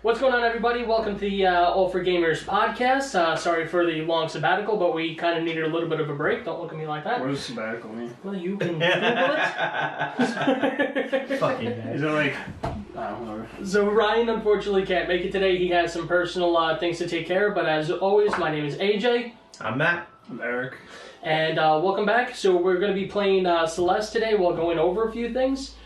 What's going on, everybody? Welcome to the All4Gamerz podcast. Sorry for the long sabbatical, but we kind of needed a little bit of a break. Don't look at me like that. What does sabbatical mean? Well, you can Google it. Fucking Is it like... whatever. So Ryan unfortunately can't make it today. He has some personal things to take care of, but as always, my name is AJ. I'm Matt. I'm Eric. And welcome back. So we're going to be playing Celeste today while going over a few things.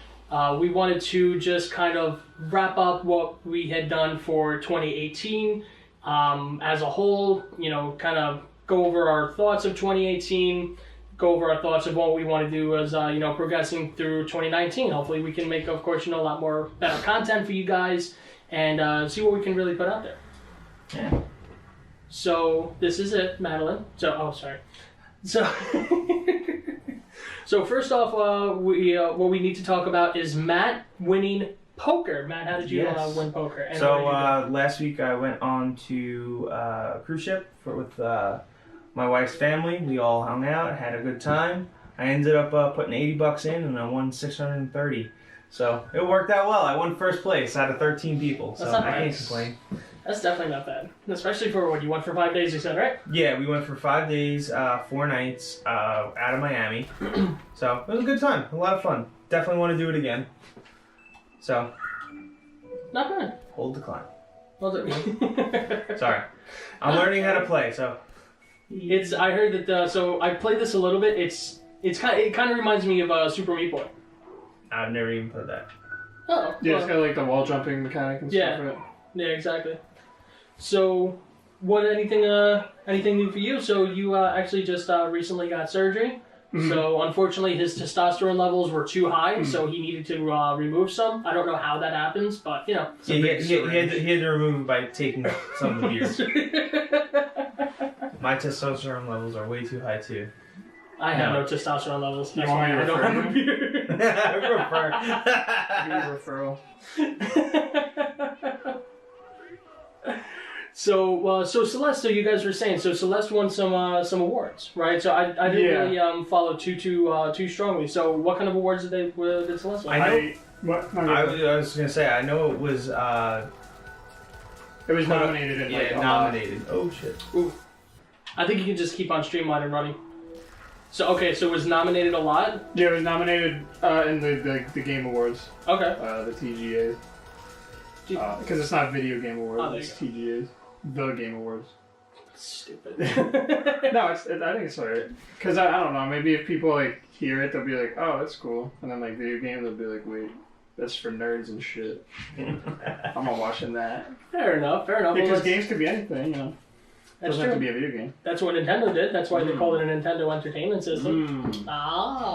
We wanted to just kind of wrap up what we had done for 2018 as a whole, you know, kind of go over our thoughts of 2018, go over our thoughts of what we want to do as, progressing through 2019. Hopefully we can make, of course, a lot more better content for you guys and see what we can really put out there. Yeah. So this is it, Madeline. So first off, what we need to talk about is Matt winning poker. Matt, how did you win poker? And so last week I went on to a cruise ship with my wife's family. We all hung out, had a good time. I ended up putting $80 in, and I won $630. So it worked out well. I won first place out of 13 people. So I can't complain. That's definitely not bad, especially for what you went for 5 days. You said, right? Yeah, we went for 5 days, 4 nights out of Miami. So it was a good time, a lot of fun. Definitely want to do it again. So not bad. Hold decline. Well done. Sorry, I'm learning how to play. So I heard that. So I played this a little bit. It kind of reminds me of Super Meat Boy. I've never even played that. Oh. Yeah, it's got like the wall jumping mechanic and stuff. Right? Yeah, exactly. So, anything new for you? So you actually just recently got surgery. Mm-hmm. So unfortunately, his testosterone levels were too high, so he needed to remove some. I don't know how that happens, but you know. He had to remove it by taking some of the beer. My testosterone levels are way too high too. I have no testosterone levels. That's why I don't have a beer. Referral. So Celeste, so you guys were saying, so Celeste won some awards, right? So I didn't really follow too strongly. So what kind of awards did Celeste win? I was gonna say I know it was nominated in nominated. Oh shit. Ooh. I think you can just keep on Streamline and running. So it was nominated a lot? Yeah, it was nominated in the Game Awards. Okay. The TGAs. Because it's not Video Game Awards, it's TGAs. The Game Awards. Stupid. No, I think it's alright. Because I don't know, maybe if people like hear it, they'll be like, oh, that's cool. And then like video game, they'll be like, wait, that's for nerds and shit. I'm not watching that. Fair enough. Because games could be anything, you know. That's doesn't have to be a video game. That's what Nintendo did. That's why they called it a Nintendo Entertainment System.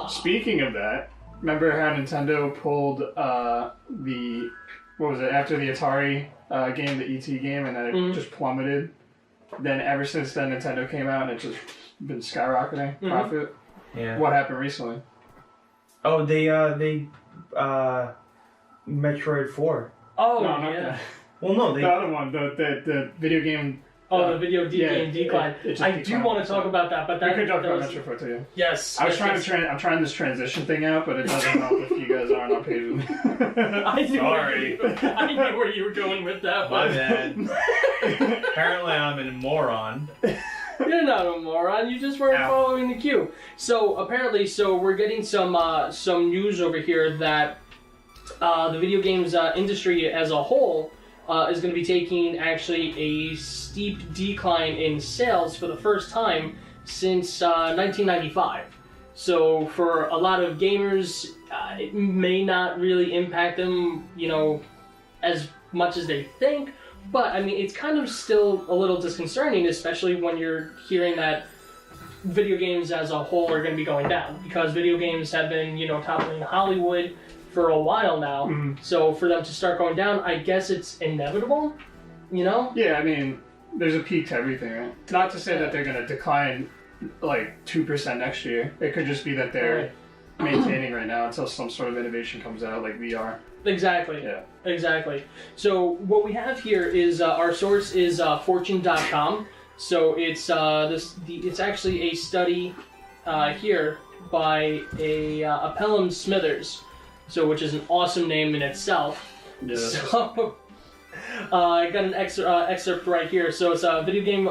Speaking of that, remember how Nintendo pulled after the Atari game, the ET game, and then it just plummeted? Then ever since then, Nintendo came out and it's just been skyrocketing profit. Yeah. What happened recently? Oh, they Metroid 4. Oh, no, not yeah. that. Well, no, The other one, the video game. The video game decline. I do want to talk about that, but we could talk about Metroid 4 too. Yes. I'm trying this transition thing out, but it doesn't help if you guys aren't on page with me. I knew where you were going with that. My bad. Apparently, I'm a moron. You're not a moron. You just weren't following the cue. So apparently, we're getting some news over here that the video games industry as a whole is going to be taking actually a steep decline in sales for the first time since 1995. So for a lot of gamers, it may not really impact them, as much as they think. But I mean, it's kind of still a little disconcerting, especially when you're hearing that video games as a whole are going to be going down, because video games have been, toppling Hollywood for a while now. Mm-hmm. So for them to start going down, I guess it's inevitable, Yeah, I mean, there's a peak to everything, right? Not to say that they're going to decline like 2% next year. It could just be that they're maintaining right now until some sort of innovation comes out, like VR. Exactly. Yeah. Exactly. So what we have here is our source is Fortune.com. So it's it's actually a study here by a Pelham Smithers. So which is an awesome name in itself. Yeah. So I got an excerpt right here. So it's a video game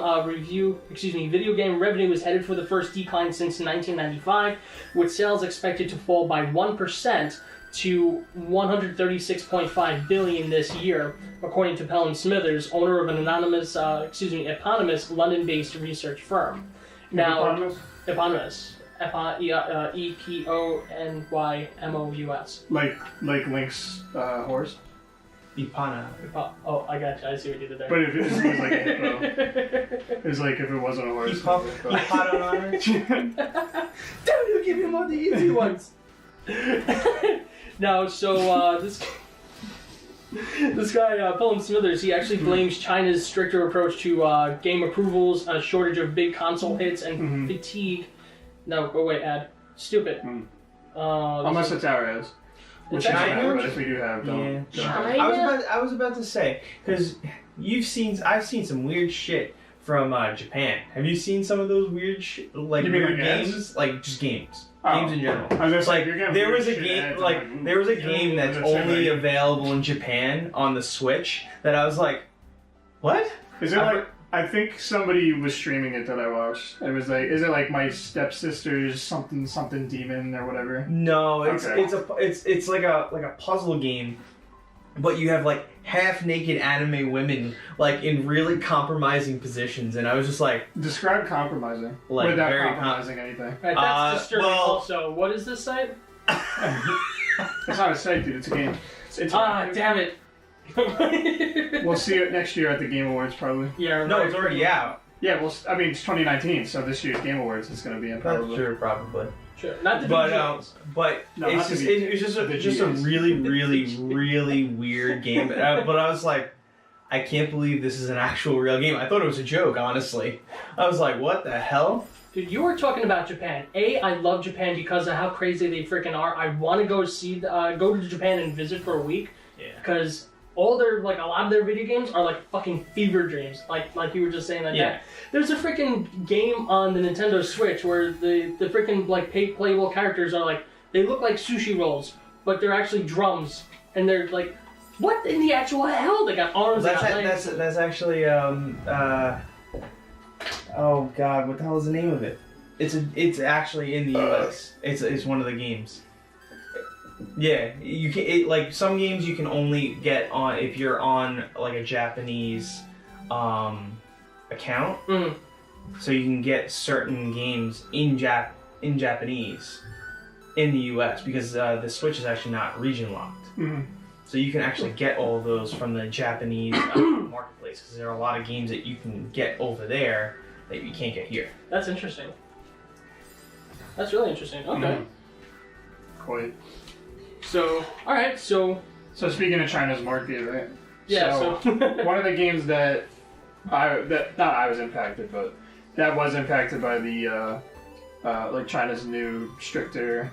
video game revenue is headed for the first decline since 1995, with sales expected to fall by 1% to 136.5 billion this year, according to Pelham Smithers, owner of an eponymous London-based research firm. Now, eponymous. EPONYMOUS. Like Link's horse? Ipana. Oh, I got you. I see what you did there. But if it was like a hippo. It's like if it wasn't a horse. Ipana. Damn, you give him all the easy ones. Now, so this guy, Pelham Smithers, he actually blames China's stricter approach to game approvals, a shortage of big console hits, and fatigue. No, go away, ad. Stupid. Unless it's our ads. Which China? But if we do have, don't. China? I was about to say, because I've seen some weird shit from Japan. Have you seen some of those weird weird games? Like just games. Games in general. There was a game that's only available in Japan on the Switch that I was like, what? Is it I think somebody was streaming it that I watched. It was like, is it like My Stepsister's something demon or whatever? No, it's like a puzzle game, but you have like half naked anime women like in really compromising positions, and I was just like, describe compromising without compromising anything. Right, that's disturbing. Also, what is this site? It's not a site, dude. It's a game. Damn it. We'll see it next year at the Game Awards, probably. Yeah. No, it's already out. Yeah, well, I mean, it's 2019, so this year's Game Awards is going to be in probably. Sure, probably. Sure. Not the but no, it's just a really, really, really weird game. But I was like, I can't believe this is an actual real game. I thought it was a joke, honestly. I was like, what the hell? Dude, you were talking about Japan. I love Japan because of how crazy they freaking are. I want to go go to Japan and visit for a week. Yeah. Because a lot of their video games are like fucking fever dreams. Like you were just saying that. Yeah. There's a freaking game on the Nintendo Switch where the freaking like playable characters are like, they look like sushi rolls, but they're actually drums, and they're like, what in the actual hell? They got arms. That's actually oh god, what the hell is the name of it? It's actually in the US. It's one of the games. Yeah, you can like some games you can only get on if you're on like a Japanese account. Mm. So you can get certain games in Japanese in the US because the Switch is actually not region locked. Mm-hmm. So you can actually get all of those from the Japanese marketplace because there are a lot of games that you can get over there that you can't get here. That's interesting. That's really interesting. Okay. Mm-hmm. Quite. So, alright, so speaking of China's market, right? Yeah, so one of the games that not I was impacted, but that was impacted by the like China's new stricter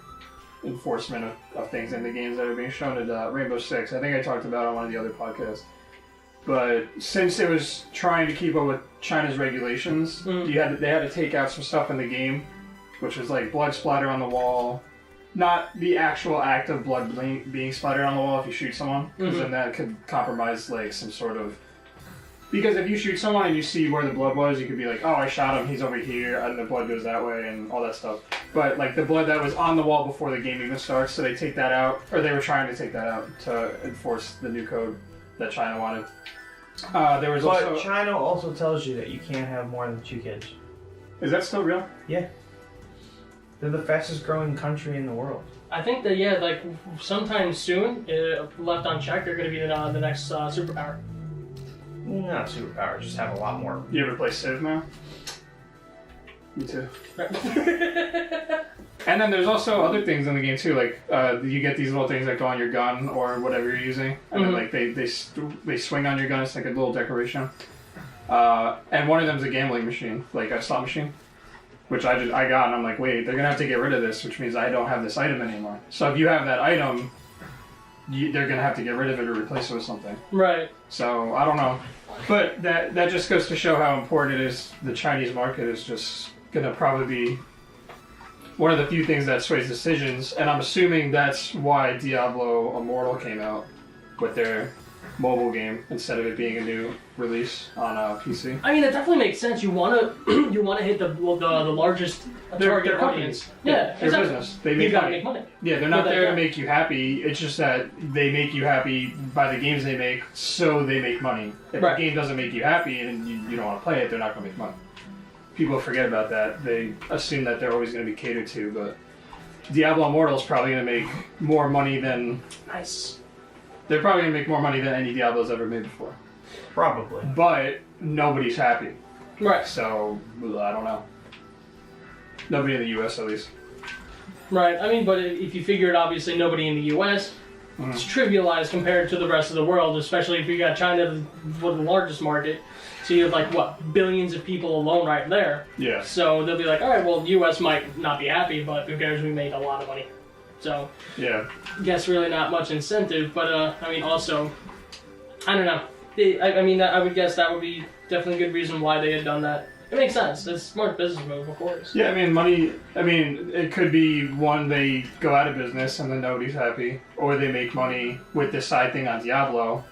enforcement of things in the games that are being shown at Rainbow Six. I think I talked about it on one of the other podcasts. But since it was trying to keep up with China's regulations, they had to take out some stuff in the game, which was like blood splatter on the wall. Not the actual act of blood being splattered on the wall if you shoot someone, because then that could compromise like some sort of... Because if you shoot someone and you see where the blood was, you could be like, oh, I shot him, he's over here, and the blood goes that way, and all that stuff. But like the blood that was on the wall before the game even starts, so they take that out, or they were trying to take that out to enforce the new code that China wanted. But China also tells you that you can't have more than 2 kids. Is that still real? Yeah. They're the fastest growing country in the world. I think that, yeah, like sometime soon, left unchecked, they're going to be the next superpower. Not superpower, just have a lot more. You ever play Civ now? Me too. And then there's also other things in the game too, like you get these little things that go on your gun or whatever you're using, and then like they swing on your gun. It's like a little decoration. And one of them's a gambling machine, like a slot machine, which I got, and I'm like, wait, they're gonna have to get rid of this, which means I don't have this item anymore. So if you have that item, they're gonna have to get rid of it or replace it with something. Right. So I don't know, but that just goes to show how important it is. The Chinese market is just gonna probably be one of the few things that sways decisions, and I'm assuming that's why Diablo Immortal came out with their mobile game instead of it being a new release on PC. I mean, that definitely makes sense. You wanna hit the largest target audience. Yeah, their exactly. business. They You make gotta money. make money. Yeah, they're not there to make you happy. It's just that they make you happy by the games they make, so they make money. If the game doesn't make you happy and you don't want to play it, they're not going to make money. People forget about that. They assume that they're always going to be catered to, but Diablo Immortal is probably going to make more money than... Nice. They're probably going to make more money than any Diablo's ever made before. Probably. But nobody's happy. Right. So, I don't know. Nobody in the US, at least. Right. I mean, but if you figure it, obviously nobody in the U.S. It's trivialized compared to the rest of the world, especially if you got China, the largest market. So you have like what, billions of people alone right there. Yeah. So they'll be like, all right, well, the U.S. might not be happy, but who cares? We made a lot of money. So yeah, I guess really not much incentive. But I mean, also, I don't know. I mean, I would guess that would be definitely a good reason why they had done that. It makes sense. It's a smart business move, of course. Yeah, I mean, money. I mean, it could be one, they go out of business and then nobody's happy, or they make money with this side thing on Diablo,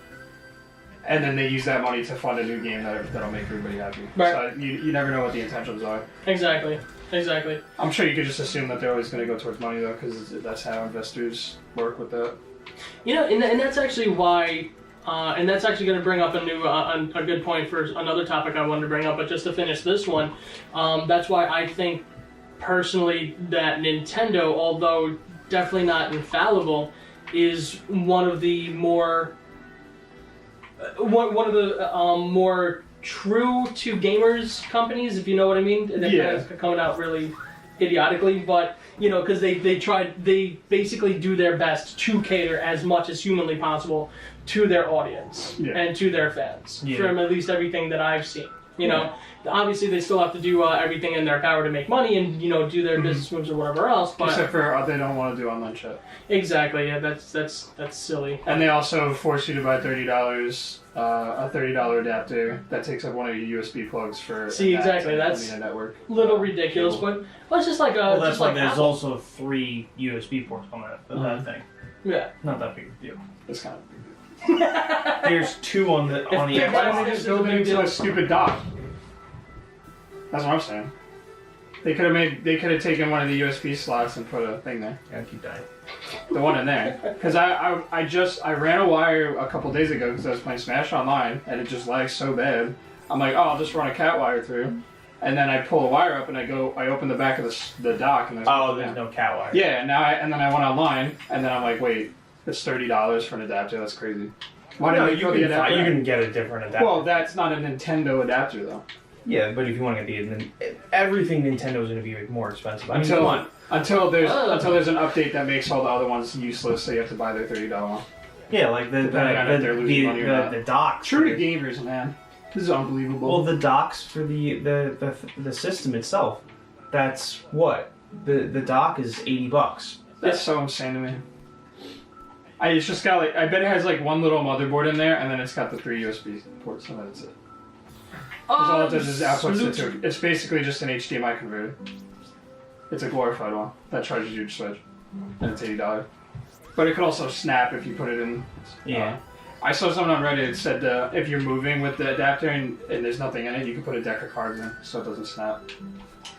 and then they use that money to fund a new game that'll make everybody happy. Right. So you never know what the intentions are. Exactly. Exactly. I'm sure you could just assume that they're always going to go towards money though, because that's how investors work with that. You know, and that's actually why. And that's actually going to bring up a good point for another topic I wanted to bring up. But just to finish this one, that's why I think personally that Nintendo, although definitely not infallible, is one of the more more true to gamers companies, if you know what I mean. And yeah. Coming out really idiotically, but you know, because they basically do their best to cater as much as humanly possible to their audience and to their fans from at least everything that I've seen. You know, obviously they still have to do everything in their power to make money and do their business moves or whatever else. But except for they don't want to do online chat. Exactly. Yeah, that's silly. And they also force you to buy $30 a $30 adapter that takes up one of your USB plugs for. Exactly. That's a network. Little ridiculous, but it's just like well, that's why there's Apple. Also 3 USB ports coming out of that thing. Yeah. Not that big a deal. It's kind of. There's 2 on the Why don't they just build it into a stupid dock? That's what I'm saying. They could have taken one of the USB slots and put a thing there. Yeah, keep dying. The one in there. Because I ran a wire a couple days ago because I was playing Smash Online and it just lags so bad. I'm like, oh, I'll just run a cat wire through. And then I pull a wire up and I open the back of the dock and there's no cat wire. Yeah, and then I went online and then I'm like, wait, it's $30 for an adapter. That's crazy. Why didn't they throw the adapter? You can get a different adapter. Well, that's not a Nintendo adapter though. Yeah, but if you want to get everything Nintendo is going to be more expensive. Until there's an update that makes all the other ones useless, so you have to buy their $30 one. Yeah, like the docks. True to gamers, man. This is unbelievable. Well, the docks for the system itself. That's what the dock is $80. That's so insane to me. It's just got I bet it has one little motherboard in there, and then it's got the 3 USB ports, and that's it. Because all it does is outputs it to. It's basically just an HDMI converter. It's a glorified one that charges you to switch, and it's $80. But it could also snap if you put it in. Yeah. I saw someone on Reddit that said if you're moving with the adapter and there's nothing in it, you can put a deck of cards in so it doesn't snap.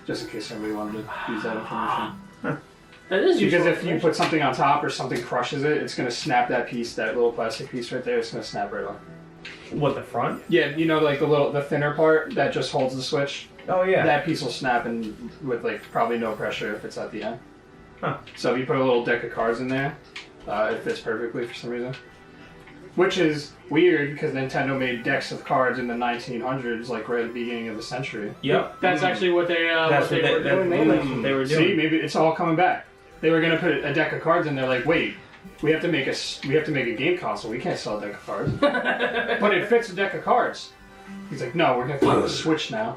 Just in case anybody wanted to use that information. That is because if you put something on top or something crushes it, it's going to snap that piece, that little plastic piece right there. It's going to snap right off. What, the front? Yeah, the thinner part that just holds the switch. Oh yeah. That piece will snap and with probably no pressure if it's at the end. Huh. So if you put a little deck of cards in there, it fits perfectly for some reason. Which is weird because Nintendo made decks of cards in the 1900s, right at the beginning of the century. Yep. That's actually what they were doing. See, maybe it's all coming back. They were gonna put a deck of cards in there. Wait, we have to make a game console. We can't sell a deck of cards, but it fits a deck of cards. He's like, no, we're gonna put the Switch now.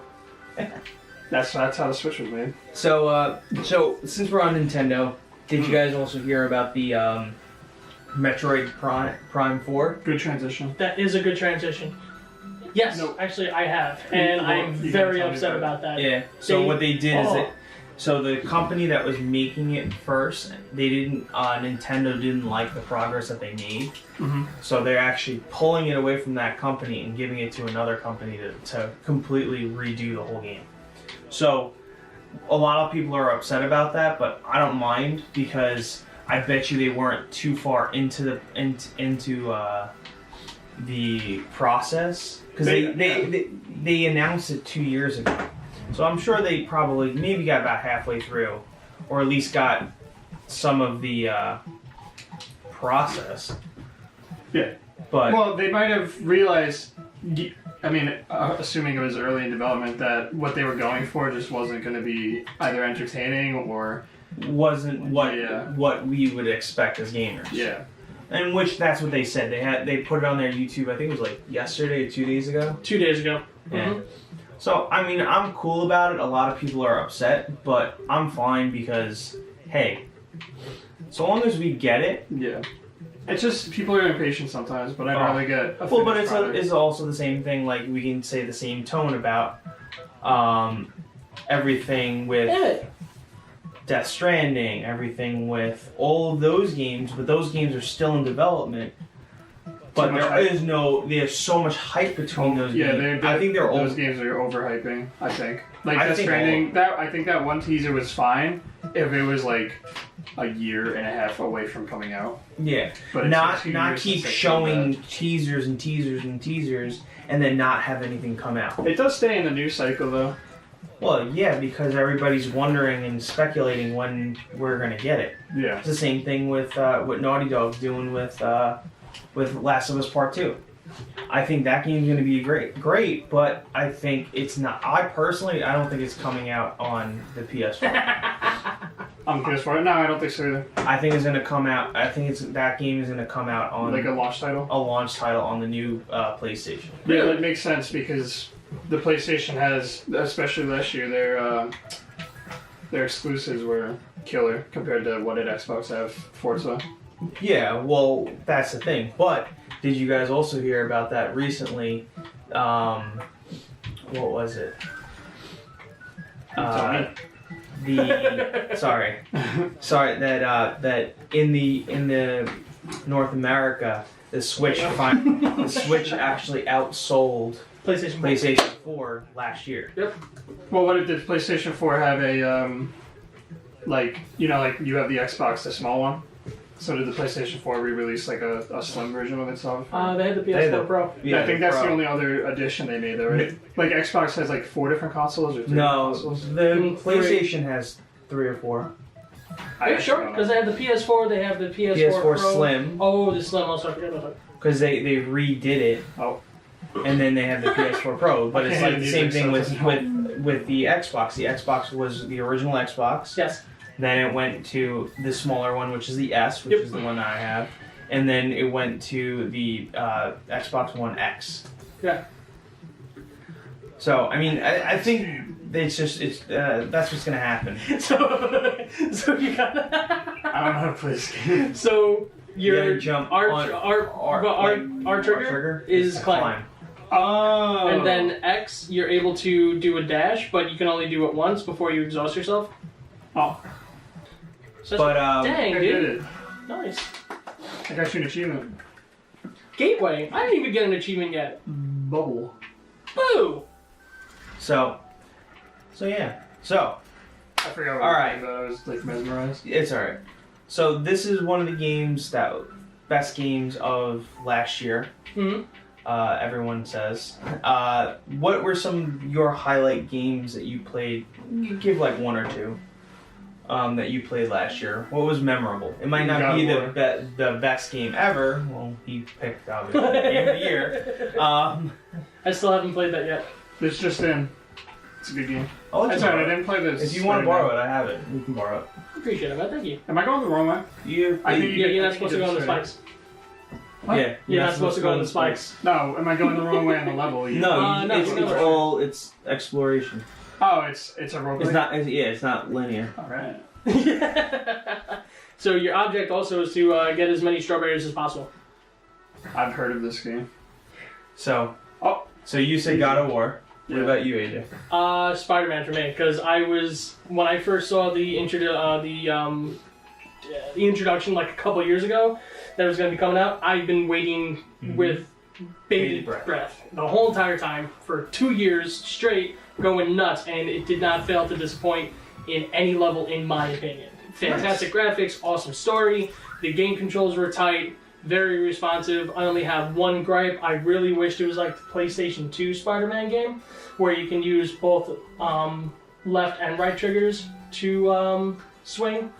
That's how the Switch was made. So since we're on Nintendo, did you guys also hear about the Metroid Prime 4? Good transition. That is a good transition. Yes, actually I have, and I'm very upset about that. Yeah. So what they did is So the company that was making it first, they didn't. Nintendo didn't like the progress that they made, so they're actually pulling it away from that company and giving it to another company to completely redo the whole game. So a lot of people are upset about that, but I don't mind because I bet you they weren't too far into the process because they announced it 2 years ago. So I'm sure they probably maybe got about halfway through, or at least got some of the process. Yeah. But well, they might have realized. I mean, assuming it was early in development, that what they were going for just wasn't going to be either entertaining or wasn't what we would expect as gamers. Yeah. And which that's what they said. They put it on their YouTube. I think it was like yesterday or 2 days ago. 2 days ago. Yeah. So, I mean, I'm cool about it. A lot of people are upset, but I'm fine because, hey, so long as we get it. Yeah. It's just, people are impatient sometimes, but I'd rather get a well, but product. it's also the same thing, like, we can say the same tone about everything with Death Stranding, everything with all of those games, but those games are still in development. But there's so much hype between those games. I think those games are overhyping. I think Death Stranding. I think that one teaser was fine if it was like a year and a half away from coming out. Yeah, but not keep showing teasers and teasers and teasers and then not have anything come out. It does stay in the news cycle though. Well, yeah, because everybody's wondering and speculating when we're gonna get it. Yeah, it's the same thing with what Naughty Dog's doing with Last of Us Part 2. I think that game's going to be great, but I think it's not. I don't think it's coming out on the PS4. On PS4? No, I don't think so either. I think it's going to come out. I think that game is going to come out on like a launch title. A launch title on the new PlayStation. Yeah, that makes sense because the PlayStation has, especially last year, their exclusives were killer compared to what did Xbox have. Forza. Yeah, well, that's the thing. But did you guys also hear about that recently? What was it? That in the North America, the Switch actually outsold PlayStation 4 last year. Yep. Well, what did PlayStation 4 have a like you have the Xbox, the small one? So did the PlayStation 4 re-release like a slim version of itself? They had the PS4 Pro. Yeah, I think that's the only other addition they made, though, right? Like Xbox has like 4 different consoles or 3 consoles? The PlayStation has 3 or 4. Are you sure? Because they have the PS4, they have the PS4 Pro. Slim. Oh, the Slim. Also, I forgot about that. Because they redid it. Oh. And then they have the PS4 Pro, but it's like the same thing with the Xbox. The Xbox was the original Xbox. Yes. Then it went to the smaller one, which is the S, which is the one that I have. And then it went to the Xbox One X. Yeah. So, I mean, I think that's what's going to happen. So you got I don't know how to play this game. So your jump R trigger is climb. Oh. And then X, you're able to do a dash, but you can only do it once before you exhaust yourself. Oh. So dang, dude. Nice. I got you an achievement. Gateway. I didn't even get an achievement yet. Bubble. Boo! So yeah. So. I forgot what I was like mesmerized. It's alright. So this is one of the best games of last year. Mm-hmm. Everyone says. What were some of your highlight games that you played? You give like 1 or 2. That you played last year. What was memorable? It might not be the best game ever. Well, he picked obviously the game of the year. I still haven't played that yet. It's just in. It's a good game. Oh, that's right. I didn't play this. If you want to borrow it, I have it. We can borrow it. Appreciate it, man. Thank you. Am I going the wrong way? You're not supposed to go on the spikes. What? Yeah, you're not supposed to go on the spikes. No, am I going the wrong way on the level? No, it's exploration. Oh, it's a roguelike? It's not linear. Alright. So your object also is to get as many strawberries as possible. I've heard of this game. So you said God of War. What about you, AJ? Spider-Man for me, because when I first saw the introduction like a couple years ago that it was going to be coming out, I've been waiting with bated breath the whole entire time for 2 years straight, going nuts, and it did not fail to disappoint in any level, in my opinion. Fantastic graphics, awesome story, the game controls were tight, very responsive. I only have one gripe. I really wished it was like the PlayStation 2 Spider-Man game, where you can use both left and right triggers to swing.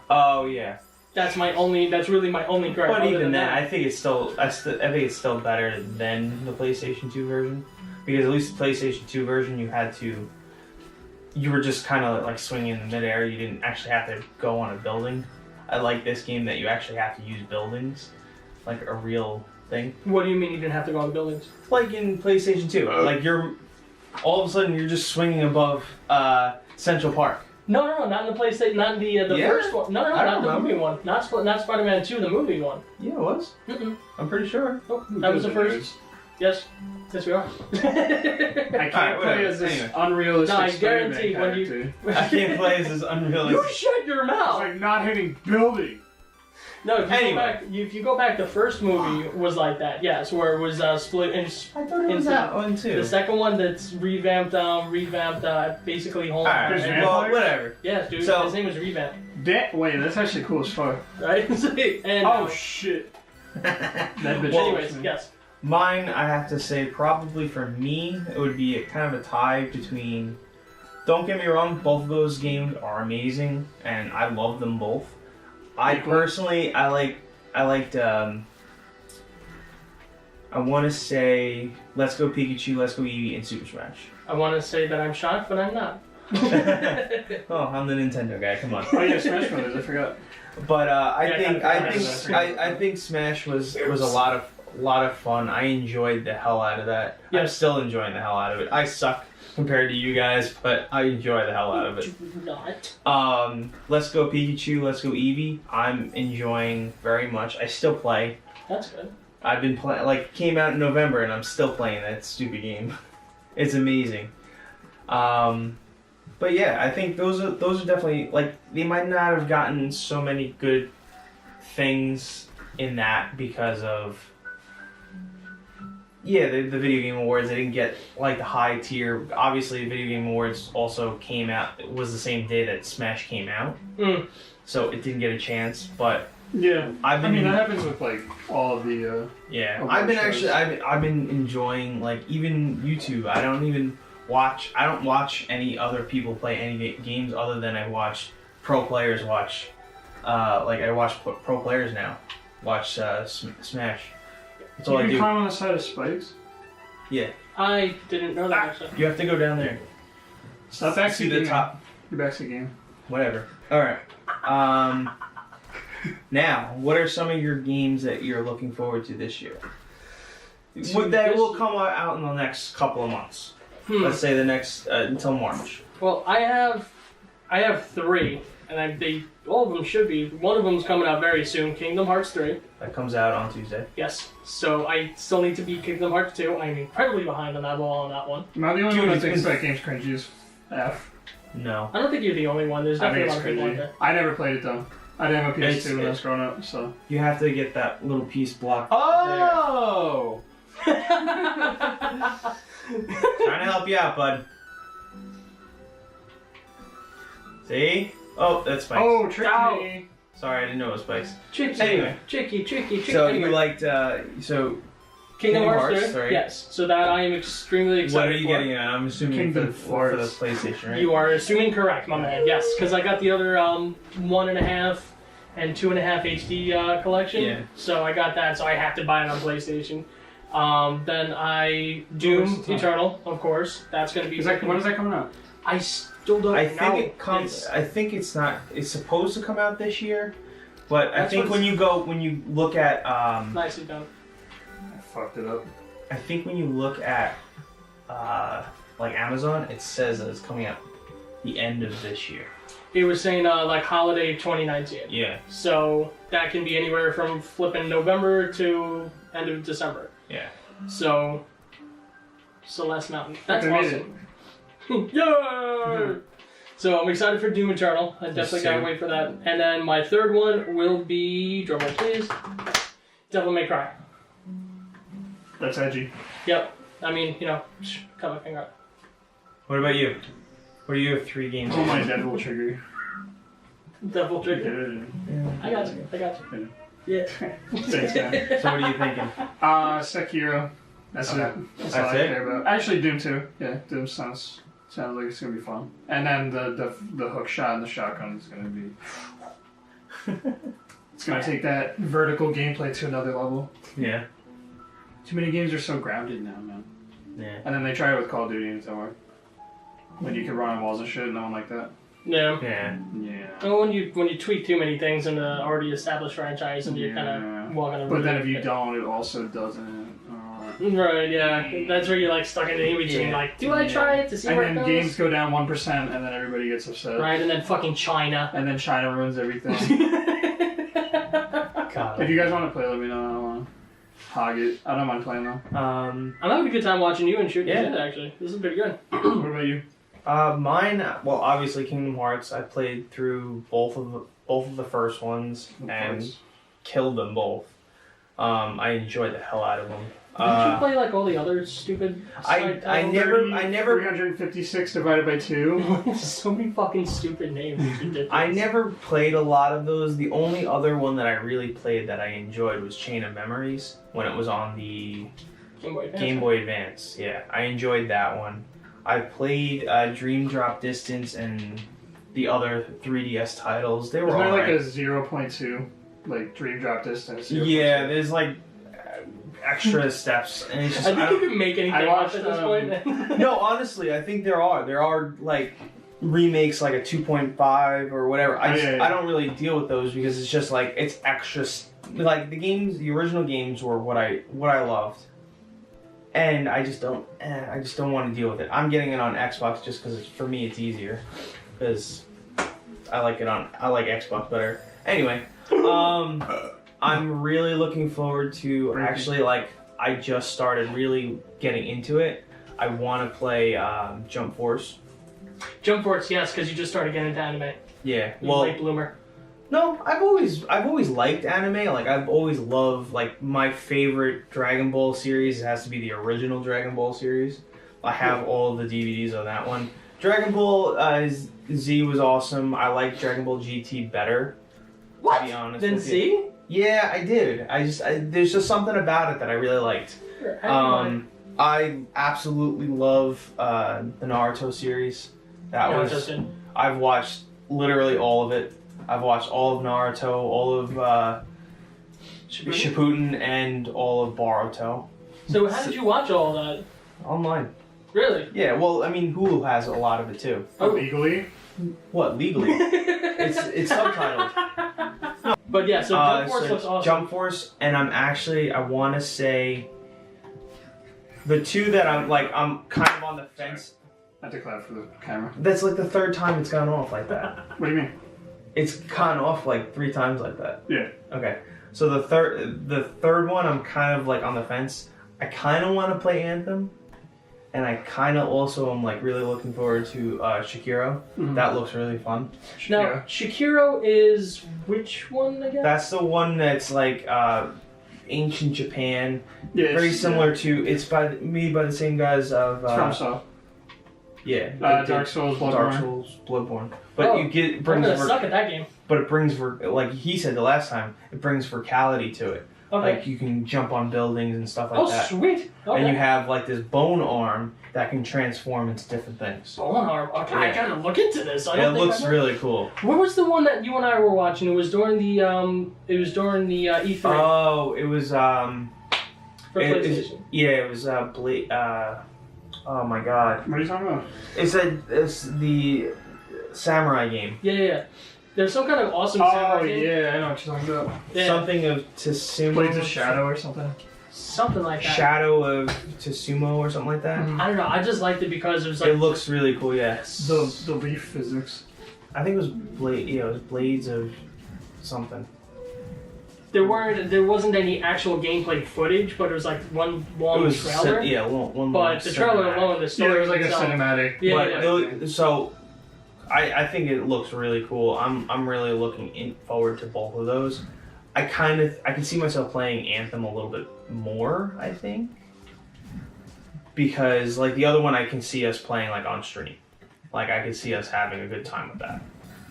Oh yeah. That's really my only gripe. But even that, I think it's still better than the PlayStation 2 version, because at least the PlayStation 2 version you were just kind of like swinging in midair. You didn't actually have to go on a building. I like this game that you actually have to use buildings, like a real thing. What do you mean you didn't have to go on buildings? Like in PlayStation 2, like all of a sudden you're just swinging above Central Park. No, not in the PlayStation, not in the first one. No, not the movie one. Not Spider-Man 2, the movie one. Yeah, it was. I'm pretty sure. Oh, that was the first. Yes, we are. I can't play as this unrealistic. No, I guarantee I can't play as this unrealistic. You shut your mouth. It's like not hitting building. No, if you go back, the first movie was like that. Yes, where it was split. I thought it was that one too. The second one that's revamped, basically home. Alright, well, whatever. Yes, dude. So, his name was Revamp. Wait, that's actually cool as fuck. Right? And, shit. That bitch. Anyways, yes. Mine, I have to say, probably for me, it would be kind of a tie between. Don't get me wrong, both of those games are amazing, and I love them both. I personally, I liked. I want to say, Let's Go Pikachu, Let's Go Eevee, and Super Smash. I want to say that I'm shocked, but I'm not. Oh, I'm the Nintendo guy. Come on. Oh yeah, Smash Brothers. I forgot. But I think Smash was a lot of fun. I enjoyed the hell out of that. Yes. I'm still enjoying the hell out of it. I suck compared to you guys, but I enjoy the hell out of it. Not. Let's Go Pikachu, Let's Go Eevee. I'm enjoying very much. I still play. That's good. I've been playing, came out in November, and I'm still playing that stupid game. It's amazing. But yeah, I think those are definitely, they might not have gotten so many good things in that because of, the Video Game Awards. They didn't get, the high tier. Obviously, the Video Game Awards also came out, it was the same day that Smash came out. So it didn't get a chance, but... Yeah, that happens with, all of the, I've been enjoying, even YouTube. I don't watch any other people play any games other than I watch pro players watch. I watch pro players now. Watch Smash. That's all I do. You climb on the side of spikes? Yeah. I didn't know that actually. You have to go down there. Stop back to the top. You're back to the game. Whatever. Alright. Now, what are some of your games that you're looking forward to this year? That will come out in the next couple of months. Let's say the next until March. Well, I have 3, and all of them should be. One of them's coming out very soon. Kingdom Hearts 3. That comes out on Tuesday. Yes. So I still need to beat Kingdom Hearts 2. I'm incredibly behind on that ball on that one. Not the only one that thinks that game's cringy is F. No. I don't think you're the only one. There's definitely a lot of people out there. I never played it though. I didn't have a PS2 when I was growing up, so. You have to get that little piece blocked. Oh! Trying to help you out, bud. See? Oh, that's Spikes. Oh, tricky. Sorry, I didn't know it was Spikes. Tricky. Anyway. Tricky. So anyway. you liked, Kingdom Hearts 3? Yes. So that I am extremely excited What are you getting at? I'm assuming for the PlayStation, right? You are assuming correct, my man. Yes, because I got the other 1.5 and 2.5 HD collection. Yeah. So I got that, so I have to buy it on PlayStation. Then Doom Eternal, of course. That's going to be... When is that coming out? I still don't know. I think it comes... I think it's not... It's supposed to come out this year, but I think when you look at... Nicely done. I fucked it up. I think when you look at Amazon, it says that it's coming out the end of this year. It was saying holiday 2019. Yeah. So that can be anywhere from flipping November to end of December. Yeah. So Celeste Mountain. That's They made awesome. Yay! So I'm excited for Doom Eternal. I definitely gotta wait for that. And then my third one will be, drumroll please, Devil May Cry. That's edgy. Yep. I mean, you know, cut my finger out. What about you? What do you have 3 games? Oh my Devil Trigger. Devil Trigger. Yeah. I got you. Yeah. Thanks, man. So what are you thinking? Sekiro. That's Okay. it. That's That's all I it? care about. Actually, Doom 2. Yeah, Doom sounds like it's gonna be fun. And then the hook shot and the shotgun is gonna be. It's gonna take that vertical gameplay to another level. Yeah. Too many games are so grounded now, man. Yeah. And then they try it with Call of Duty and it don't work. When you can run on walls and shit, no one like that. Yeah. Yeah. Yeah. Well, when you tweak too many things in the already established franchise and you're kind of walking around. But then if you don't, it also doesn't. Right, yeah. That's where you're like stuck in the in-between, like, do I try it to see where it And goes? then games go down 1% and then everybody gets upset. Right, and then fucking China. And then China ruins everything. God. If you guys want to play, let me know. I don't want to hog it. I don't mind playing though. I'm having a good time watching you and shooting shit, actually. This is pretty good. What about you? Mine, well, obviously Kingdom Hearts. I played through both of the first ones and killed them both. I enjoyed the hell out of them. Did you play like all the other stupid? I never. 356 divided by 2. So many fucking stupid names. It's ridiculous. I never played a lot of those. The only other one that I really played that I enjoyed was Chain of Memories when it was on the Game Boy Advance. Yeah, I enjoyed that one. I played Dream Drop Distance and the other 3DS titles. They were Isn't all there like right. a 0.2, like Dream Drop Distance? 0.2? Yeah, there's like extra steps, and it's just. I think you can make anything up at this point. No, honestly, I think there are. There are like remakes, like a 2.5 or whatever. I don't really deal with those because it's just like it's extra. Like the original games were what I loved, and I just don't want to deal with it. I'm getting it on Xbox just because for me it's easier, because I like Xbox better. Anyway, I'm really looking forward to actually I just started really getting into it. I want to play Jump Force. Jump Force, yes, because you just started getting into anime. Yeah, You're a late bloomer. No, I've always liked anime. Like I've always loved my favorite Dragon Ball series has to be the original Dragon Ball series. I have all the DVDs of that one. Dragon Ball Z was awesome. I like Dragon Ball GT better. What? To be honest Then with Z? you. Yeah, I did. There's just something about it that I really liked. I absolutely love the Naruto series. I've watched literally all of it. I've watched all of Naruto, all of Shippuden, and all of Boruto. So how did you watch all that? Online. Really? Yeah, well, I mean, Hulu has a lot of it too. Oh, legally? What, legally? it's subtitled. But yeah, so Jump Force looks awesome. Jump Force, and I want to say, the two that I'm kind of on the fence. I have to clap for the camera. That's like the third time it's gone off like that. What do you mean? It's gone off like 3 times like that. Yeah. Okay. So the third one, I'm kind of on the fence. I kind of want to play Anthem, and I kind of also am really looking forward to Shakiro. Mm-hmm. That looks really fun. Now, Shakiro is which one again? That's the one that's ancient Japan. Yeah, very similar to. It's made by the same guys of. FromSoft. Yeah. Dark Souls, Bloodborne. Dark Souls, Bloodborne. But I'm gonna suck at that game. But it brings like he said the last time, it brings verticality to it. Okay. Like you can jump on buildings and stuff like that. Oh, sweet. Okay. And you have this bone arm that can transform into different things. Bone arm. Okay, I gotta look into this. It looks really cool. What was the one that you and I were watching? It was during the E3. Oh, it was for PlayStation. It was oh my god. What are you talking about? It's the samurai game. Yeah. There's some kind of awesome samurai game. Yeah, I know what you're talking about. Yeah. Something of Tsumo. Blades of Shadow or something. Something like that. Shadow of Tsumo or something like that. I don't know. I just liked it because it was It looks really cool. Yeah. The leaf physics. I think it was Blades of something. there wasn't any actual gameplay footage, but it was like one long trailer. One. But the trailer alone, the story it was like itself, a cinematic. But so, I think it looks really cool. I'm really looking forward to both of those. I can see myself playing Anthem a little bit more, I think, because like the other one I can see us playing like on stream. Like I can see us having a good time with that.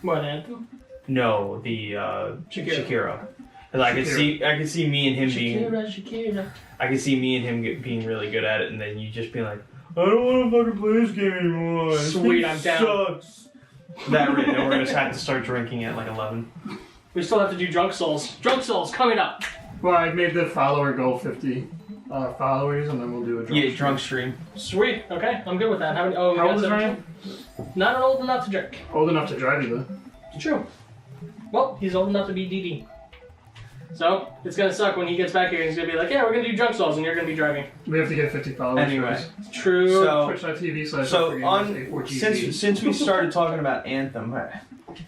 What, Anthem? No, the Shakira. Because I could see me and him Shakira. I could see me and him being really good at it, and then you just being like, I don't want to fucking play this game anymore. Sweet, I'm down. Sucks. That right, then we're gonna have to start drinking at like 11. We still have to do Drunk Souls. Drunk Souls coming up. Well, I made the follower goal 50 followers, and then we'll do a drunk stream. Sweet. Okay, I'm good with that. How old is Ryan? Not old enough to drink. Old enough to drive you, though. True. Well, he's old enough to be DD. So, it's gonna suck when he gets back here and he's gonna be like, yeah, we're gonna do Drunk Souls and you're gonna be driving. We have to get 50 followers. Anyway. True. So, Twitch.tv/. Since we started talking about Anthem,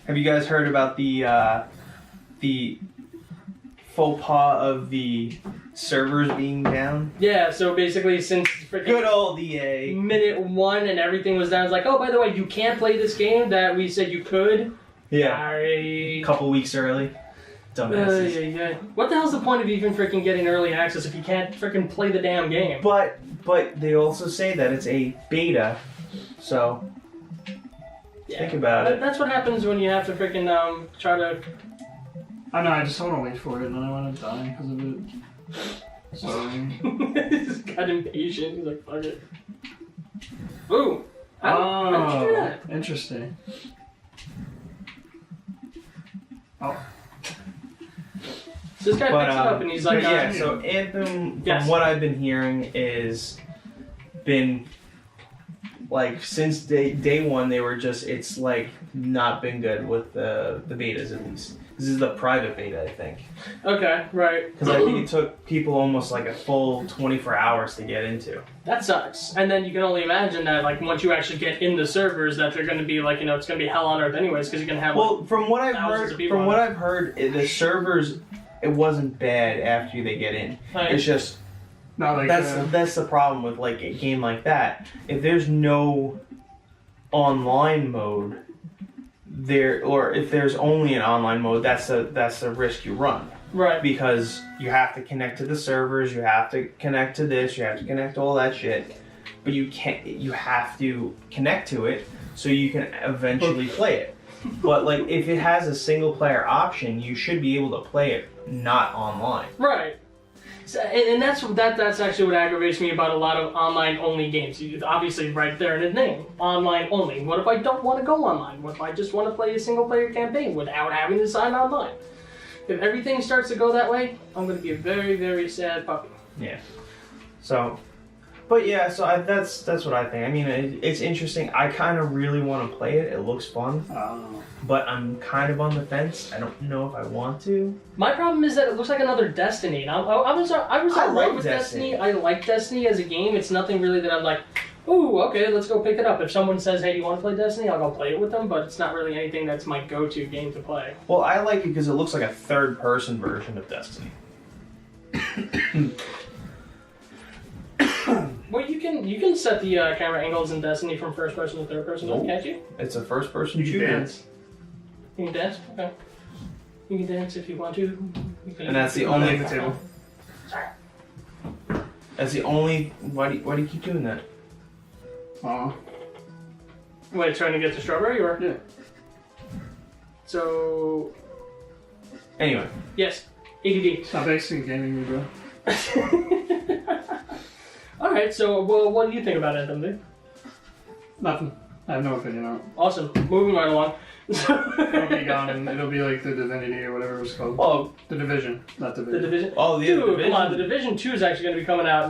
have you guys heard about the faux pas of the servers being down? Yeah, so basically since freaking good old EA. minute 1 and everything was down, it's like, oh, by the way, you can't play this game that we said you could. Yeah. A couple weeks early. Dumbasses. What the hell's the point of even freaking getting early access if you can't freaking play the damn game? But they also say that it's a beta, so think about it. That's what happens when you have to freaking try to... I know, I just want to wait for it and then I want to die because of it. Sorry. He just got impatient. He's like, fuck it. Ooh! How did you do that? Interesting. Oh. So this guy picks it up and he's like, so Anthem, from what I've been hearing, is been like since day one they were just it's like not been good with the betas at least. This is the private beta, I think. Okay, right. Because I think it took people almost like a full 24 hours to get into. That sucks. And then you can only imagine that, like, once you actually get in the servers, that they're going to be like, it's going to be hell on earth anyways, because you're going to have. Well, from what I've heard, the servers, it wasn't bad after they get in. Right. It's just that's the problem with like a game like that. If there's no online mode. Or if there's only an online mode, that's the risk you run. Right. Because you have to connect to the servers, you have to connect to this, you have to connect to all that shit. But you have to connect to it so you can eventually play it. But like if it has a single player option, you should be able to play it not online. Right. So, and that's actually what aggravates me about a lot of online-only games. Obviously, right there in the name, online-only. What if I don't want to go online? What if I just want to play a single-player campaign without having to sign online? If everything starts to go that way, I'm going to be a very, very sad puppy. Yeah. So, but yeah, so that's what I think. I mean, it's interesting. I kind of really want to play it. It looks fun. But I'm kind of on the fence. I don't know if I want to. My problem is that it looks like another Destiny. And I was alright with Destiny. I like Destiny as a game. It's nothing really that I'm like, ooh, okay, let's go pick it up. If someone says, hey, do you want to play Destiny? I'll go play it with them. But it's not really anything that's my go-to game to play. Well, I like it because it looks like a third-person version of Destiny. Well, you can set the camera angles in Destiny from first person to third person, can't you? It's a first person shooter. Dance. You can dance? Okay. You can dance if you want to. And that's the only table. Sorry. That's the only. Why do you keep doing that? Wait, trying to get the strawberry or? Yeah. So. Anyway. Yes. ADD. Stop basing gaming, bro. Alright, so what do you think about Anthem, dude? Nothing. I have no opinion on it. Awesome. Moving right along. It'll be gone and it'll be like the Divinity or whatever it was called. Oh, the Division, not Division. The Division. Oh, the Division. Come on, the Division 2 is actually going to be coming out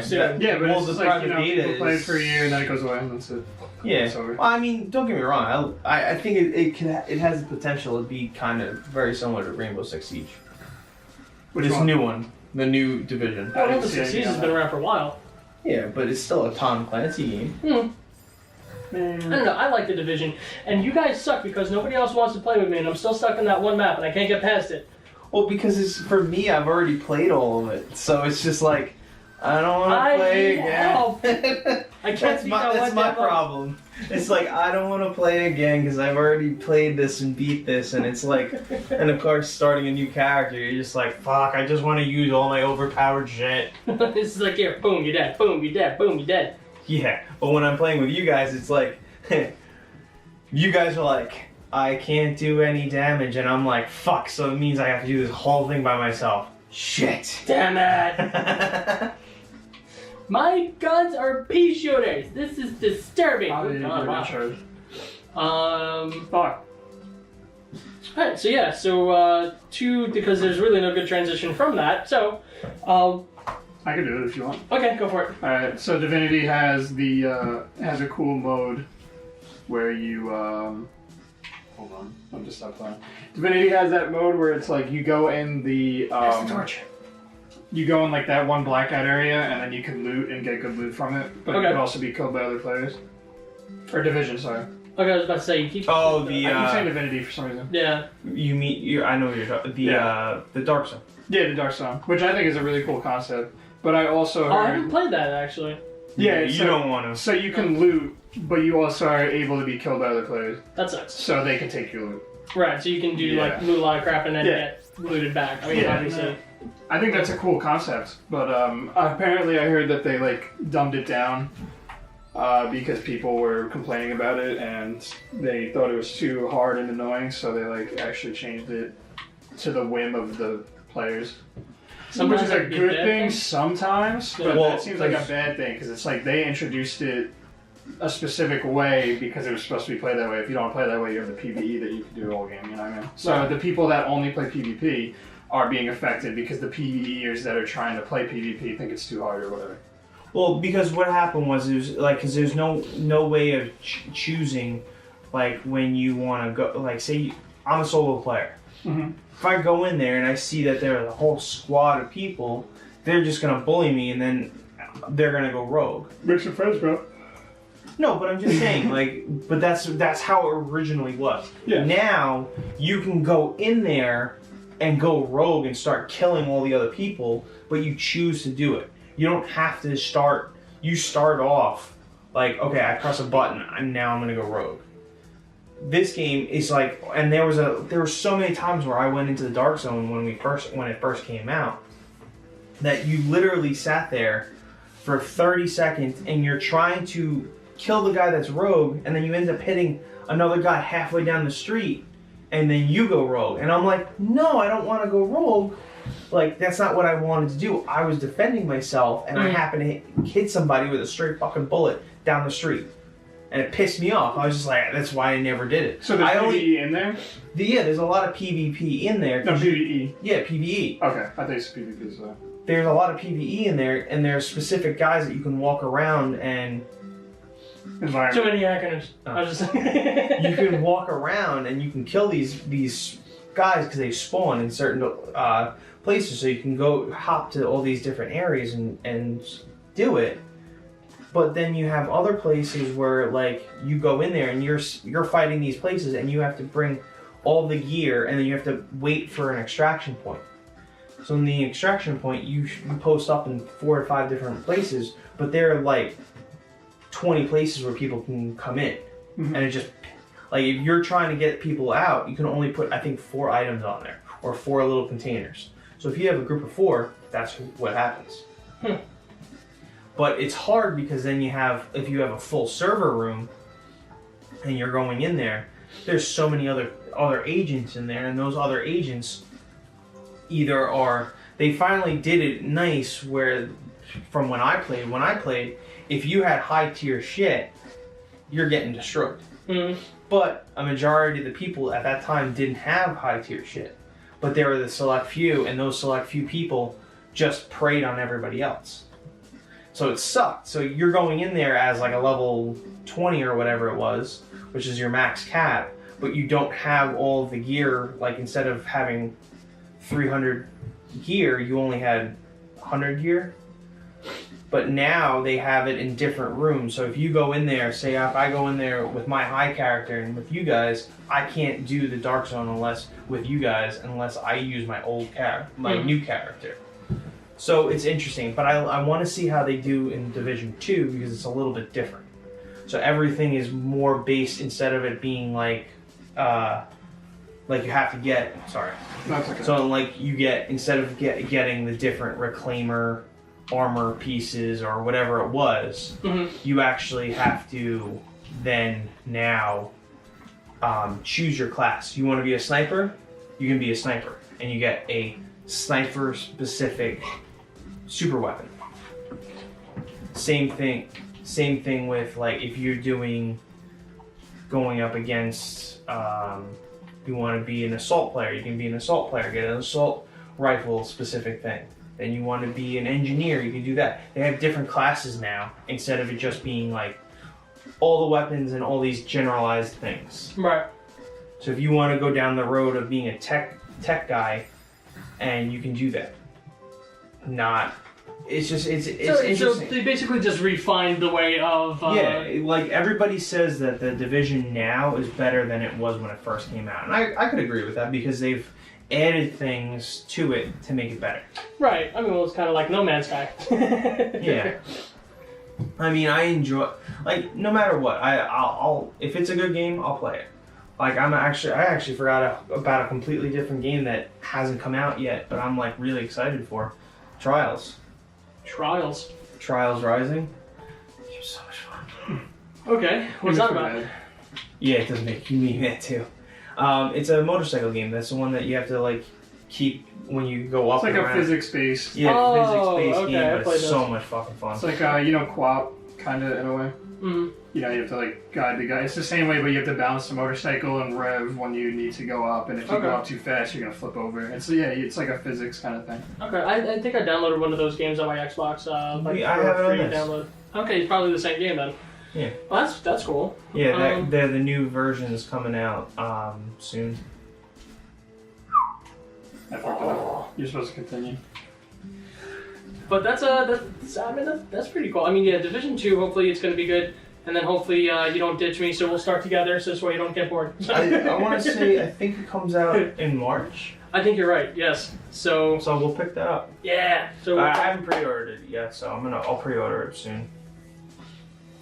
soon. Yeah, but well, it's the just like, private beta people play it for a year and then it goes away and that's it. Yeah. Well, I mean, don't get me wrong. I think it has the potential to be kind of very similar to Rainbow Six Siege. New one, the new Division. Oh, Rainbow Six Siege has been around for a while. Yeah, but it's still a Tom Clancy game. Man. I don't know, I like the Division, and you guys suck because nobody else wants to play with me, and I'm still stuck in that one map, and I can't get past it. Well, because it's for me, I've already played all of it, so it's just like I don't want to play again. I can't see that's my problem. It's like I don't want to play again because I've already played this and beat this, and it's like, and of course, starting a new character, you're just like, fuck, I just want to use all my overpowered shit. This is like, here, boom, you're dead. Boom, you're dead. Boom, you're dead. Yeah, but when I'm playing with you guys, it's like, you guys are like, I can't do any damage, and I'm like, fuck, so it means I have to do this whole thing by myself. Shit. Damn it. My guns are pea shooters. This is disturbing. How did you get one charge? Fuck. Alright, so yeah, so because there's really no good transition from that, so I can do it if you want. okay, go for it. Alright, so Divinity has has a cool mode where you hold on, I'm just stop playing. Divinity has that mode where it's like you go in the That's the torch. you go in like that one blackout area and then you can loot and get good loot from it, but it Okay. can also be killed by other players. Or Division, sorry. Okay, I was about to say you keep. Oh, I keep saying Divinity for some reason. Yeah. I know what you're talking. The Dark Zone. Yeah, the Dark Zone, which I think is a really cool concept. But I also Oh, I heard haven't played that actually. yeah, you don't want to. so you can loot, but you also are able to be killed by other players, That sucks. so they can take your loot. Right, so you can do like Yeah. loot a lot of crap and then Yeah. get looted back. I mean, Yeah. obviously. I think that's a cool concept, but apparently I heard that they like dumbed it down because people were complaining about it and they thought it was too hard and annoying, so they like actually changed it to the whim of the players. Sometimes Which is that a could be good bad thing sometimes, but Well, that seems like a bad thing because it's like they introduced it a specific way because it was supposed to be played that way. If you don't play that way, you have the PvE that you can do all game, you know what I mean? So the people that only play PvP are being affected because the PvEers that are trying to play PvP think it's too hard or whatever. Well, because what happened was, it was like, because there's no way of choosing, like, when you want to go, like, say I'm a solo player. Mm-hmm. If I go in there and I see that there's a whole squad of people, they're just gonna bully me and then they're gonna go rogue. Make some friends, bro. No, but I'm just saying, like, but that's how it originally was. Yeah. Now you can go in there and go rogue and start killing all the other people, but you choose to do it. You don't have to start. You start off like, okay, I press a button and now I'm gonna go rogue. This game is like, and there were so many times where I went into the Dark Zone when it first came out, that you literally sat there for 30 seconds and you're trying to kill the guy that's rogue, and then you end up hitting another guy halfway down the street, and then you go rogue. And I'm like, no, I don't want to go rogue. Like, that's not what I wanted to do. I was defending myself, and I happened to hit somebody with a straight fucking bullet down the street. And it pissed me off. I was just like, that's why I never did it. So there's PvE in there? Yeah, there's a lot of PvP in there. No, PvE. Yeah, PvE. Okay, I think it's PvP, so. There's a lot of PvE in there, and there's specific guys that you can walk around and... Environment. Too many acronyms. I was just. You can walk around and you can kill these guys because they spawn in certain places. So you can go hop to all these different areas and do it. But then you have other places where, like, you go in there and you're fighting these places and you have to bring all the gear and then you have to wait for an extraction point. So in the extraction point, you post up in 4 or 5 different places, but there are like 20 places where people can come in. Mm-hmm. And it just, like, if you're trying to get people out, you can only put, I think, 4 items on there, or 4 little containers. So if you have a group of 4, that's what happens. But it's hard because then you have, if you have a full server room and you're going in there, there's so many other agents in there, and those other agents either are, they finally did it nice where, from when I played, if you had high tier shit, you're getting destroyed. Mm-hmm. But a majority of the people at that time didn't have high tier shit. But there were the select few, and those select few people just preyed on everybody else. So it sucked. So you're going in there as like a level 20 or whatever it was, which is your max cap, but you don't have all of the gear. Like, instead of having 300 gear, you only had 100 gear. But now they have it in different rooms. So if you go in there, say if I go in there with my high character and with you guys, I can't do the dark zone unless I use my new character. So it's interesting, but I want to see how they do in Division 2 because it's a little bit different. So everything is more based, instead of it being like you have to get, sorry. That's okay. So like you get, instead of getting the different Reclaimer armor pieces or whatever it was, you actually have to then now choose your class. You want to be a sniper? You can be a sniper, and you get a sniper specific super weapon. Same thing with like if you're going up against you want to be an assault player, you can be an assault player, get an assault rifle specific thing. Then you want to be an engineer, you can do that. They have different classes now, instead of it just being like all the weapons and all these generalized things. Right. So if you want to go down the road of being a tech guy, and you can do that. It's interesting. So they basically just refined the way of... yeah, like everybody says that the Division now is better than it was when it first came out. And I could agree with that because they've added things to it to make it better. Right. I mean, well, it's kind of like No Man's Sky. Yeah. I mean, I enjoy, like, no matter what, I'll if it's a good game, I'll play it. Like, I actually forgot about a completely different game that hasn't come out yet, but I'm like really excited for. Trials Rising. It was so much fun. Okay, what's that about? Yeah, it does make me mad too. It's a motorcycle game. That's the one that you have to like keep when you go up. It's like and a around. physics-based. Yeah, physics-based okay, game, but it's this. so much fucking fun. It's like co-op kind of in a way. Mm-hmm. You know, you have to like guide the guy. It's the same way, but you have to balance the motorcycle and rev when you need to go up. And if you go up too fast, you're gonna flip over. And so it's like a physics kind of thing. Okay, I think I downloaded one of those games on my Xbox. I have it on this. Download. Okay, it's probably the same game then. Yeah. Well, that's cool. Yeah, the new version is coming out soon. I fucked it up. You're supposed to continue. But that's pretty cool. I mean, yeah, Division 2, hopefully it's going to be good. And then hopefully you don't ditch me, so we'll start together, so this way you don't get bored. I want to say, I think it comes out in March. I think you're right, yes. So we'll pick that up. Yeah. So I haven't pre-ordered it yet, so I'll pre-order it soon.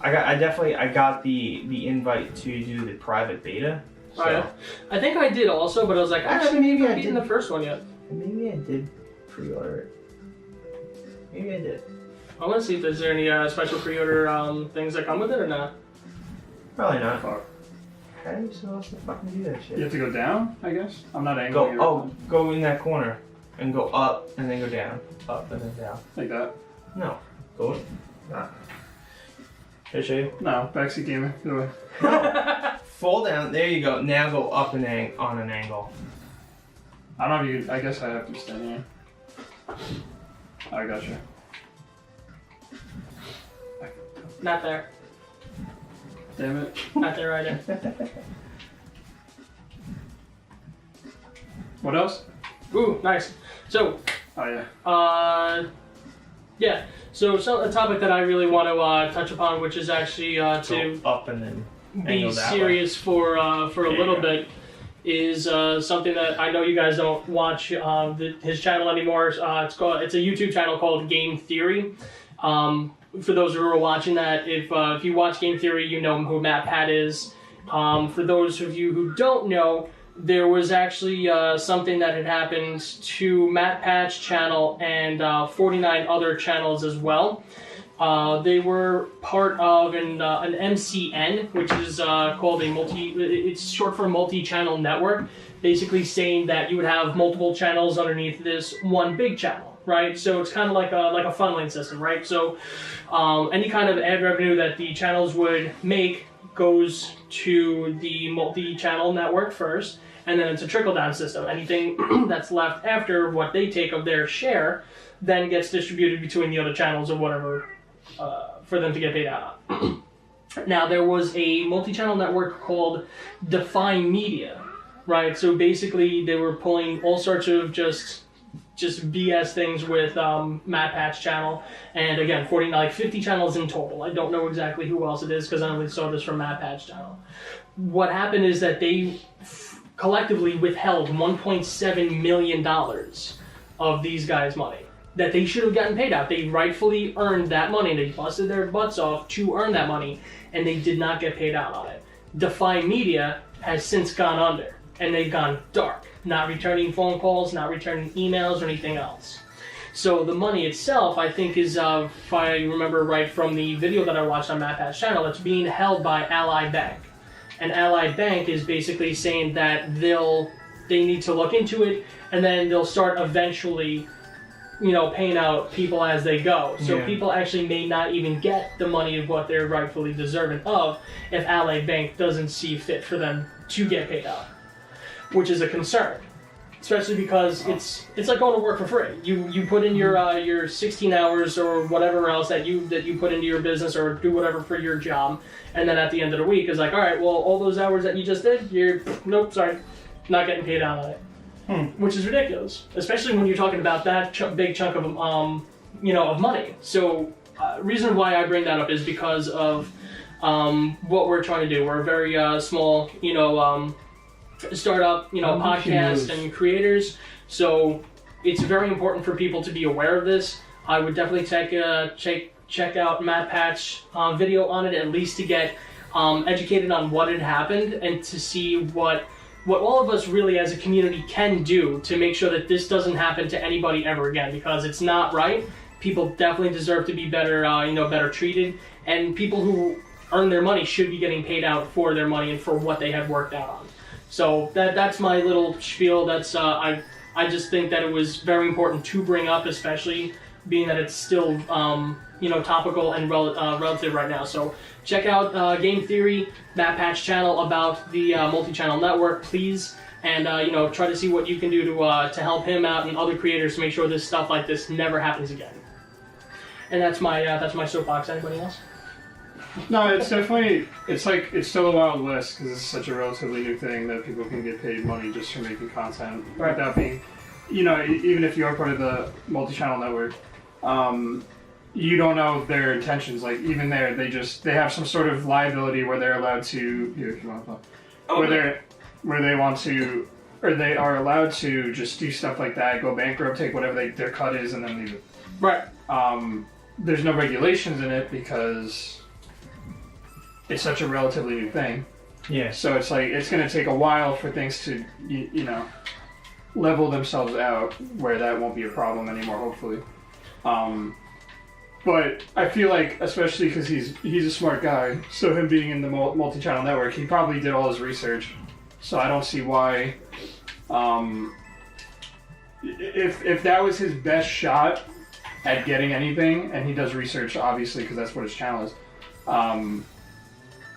I got the invite to do the private beta. So. Oh, yeah. I think I did also, but I was like, Actually, maybe I beaten did. the first one yet. Maybe I did pre-order it. Maybe I did. I want to see if there's any special pre-order things that come with it or not. Probably not. Fuck. How are you supposed to fucking do that shit? You have to go down, I guess? I'm not angling. Go in that corner and go up and then go down. Up and then down. Like that? No. Go in. Nah. Can I show you? No, backseat gamer. Go away. No. Fall down. There you go. Now go up on an angle. I don't know if you... I guess I have to stand here. I gotcha. Not there. Damn it. Not there either. What else? Ooh, nice. So, Oh, yeah. yeah. So a topic that I really want to touch upon, which is actually to go up and then be angle that serious for a little bit, is something that I know you guys don't watch his channel anymore. It's a YouTube channel called Game Theory. For those who are watching that, if you watch Game Theory, you know who Matt Pat is. For those of you who don't know, there was actually something that had happened to Matt Pat's channel and 49 other channels as well. They were part of an MCN, which is called it's short for multi-channel network, basically saying that you would have multiple channels underneath this one big channel. Right, so it's kind of like a funneling system, right? So any kind of ad revenue that the channels would make goes to the multi-channel network first, and then it's a trickle-down system. Anything that's left after what they take of their share then gets distributed between the other channels or whatever for them to get paid out on. Now, there was a multi-channel network called Define Media, right? So basically, they were pulling all sorts of just just BS things with MatPat's channel, and again, 50 channels in total. I don't know exactly who else it is because I only saw this from MatPat's channel. What happened is that they collectively withheld $1.7 million of these guys' money that they should have gotten paid out. They rightfully earned that money. They busted their butts off to earn that money, and they did not get paid out on it. Defy Media has since gone under, and they've gone dark, not returning phone calls, not returning emails or anything else. So the money itself, I think, is, if I remember right from the video that I watched on MatPat's channel, it's being held by Ally Bank. And Ally Bank is basically saying that they need to look into it, and then they'll start eventually, paying out people as they go. So people actually may not even get the money of what they're rightfully deserving of if Ally Bank doesn't see fit for them to get paid out, which is a concern. Especially because it's like going to work for free. You put in your 16 hours or whatever else that you put into your business or do whatever for your job, and then at the end of the week it's like, all right, well, all those hours that you just did, nope, sorry, not getting paid out on it. Which is ridiculous, especially when you're talking about that big chunk of of money. So reason why I bring that up is because of what we're trying to do. We're a very small startup podcast and creators, so it's very important for people to be aware of this. I would definitely check out MatPat's video on it, at least to get educated on what had happened and to see what all of us really as a community can do to make sure that this doesn't happen to anybody ever again, because it's not right. People definitely deserve to be better better treated, and people who earn their money should be getting paid out for their money and for what they have worked out on. So that's my little spiel. That's I just think that it was very important to bring up, especially being that it's still topical and relative right now. So check out Game Theory, MatPat's channel about the MultiChannel Network, please, and try to see what you can do to help him out and other creators to make sure this stuff like this never happens again. And that's my soapbox. Anybody else? No, it's definitely, it's still a wild west because it's such a relatively new thing that people can get paid money just for making content without being, even if you are part of the multi-channel network, you don't know their intentions. Like even there, they have some sort of liability where they're allowed to, if you want to, where they want to, or they are allowed to just do stuff like that, go bankrupt, take whatever their cut is, and then leave it. Right. There's no regulations in it because it's such a relatively new thing. Yeah. So it's like it's going to take a while for things to level themselves out where that won't be a problem anymore, hopefully. But I feel like, especially because he's a smart guy, so him being in the multi-channel network, he probably did all his research. So I don't see why, if that was his best shot at getting anything, and he does research obviously because that's what his channel is.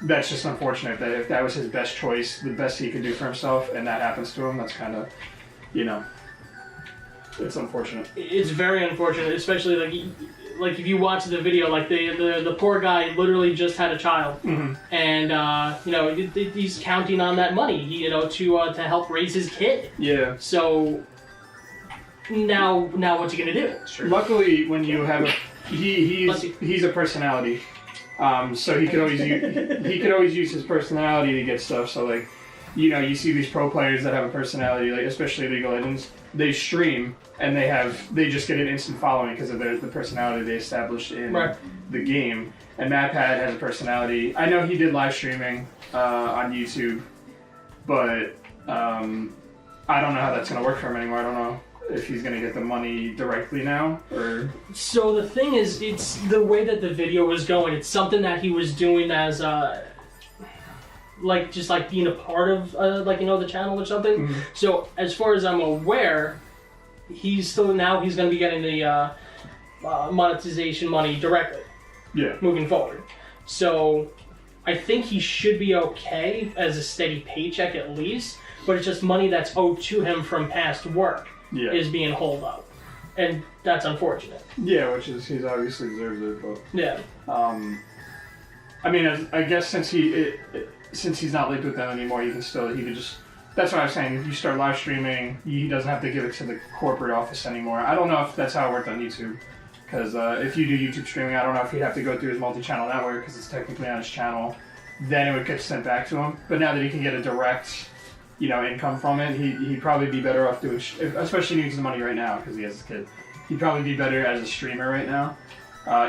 That's just unfortunate that if that was his best choice, the best he could do for himself, and that happens to him, that's kind of, it's unfortunate. It's very unfortunate, especially like if you watch the video, like the poor guy literally just had a child, and he's counting on that money, to help raise his kid. Yeah. So now what's he gonna do? Sure. Luckily, when you have he's a personality. So he could always use his personality to get stuff. So like, you see these pro players that have a personality, like especially League of Legends, they stream and they just get an instant following because of the personality they established in the game. And MatPat has a personality. I know he did live streaming on YouTube, but I don't know how that's gonna work for him anymore. I don't know if he's going to get the money directly now, or... So the thing is, it's the way that the video was going, it's something that he was doing as, just being a part of, the channel or something. Mm-hmm. So as far as I'm aware, he's going to be getting the monetization money directly. Yeah. Moving forward. So I think he should be okay as a steady paycheck at least, but it's just money that's owed to him from past work. Yeah. Is being holed up, and that's unfortunate. Yeah, which is he's obviously deserves it, but yeah. I mean, I guess since he's not linked with them anymore, he could just that's what I was saying. If you start live streaming, he doesn't have to give it to the corporate office anymore. I don't know if that's how it worked on YouTube. Because if you do YouTube streaming, I don't know if he'd have to go through his multi-channel network because it's technically on his channel. Then it would get sent back to him. But now that he can get a direct, income from it, he'd probably be better off doing, especially he needs the money right now because he has his kid. He'd probably be better as a streamer right now.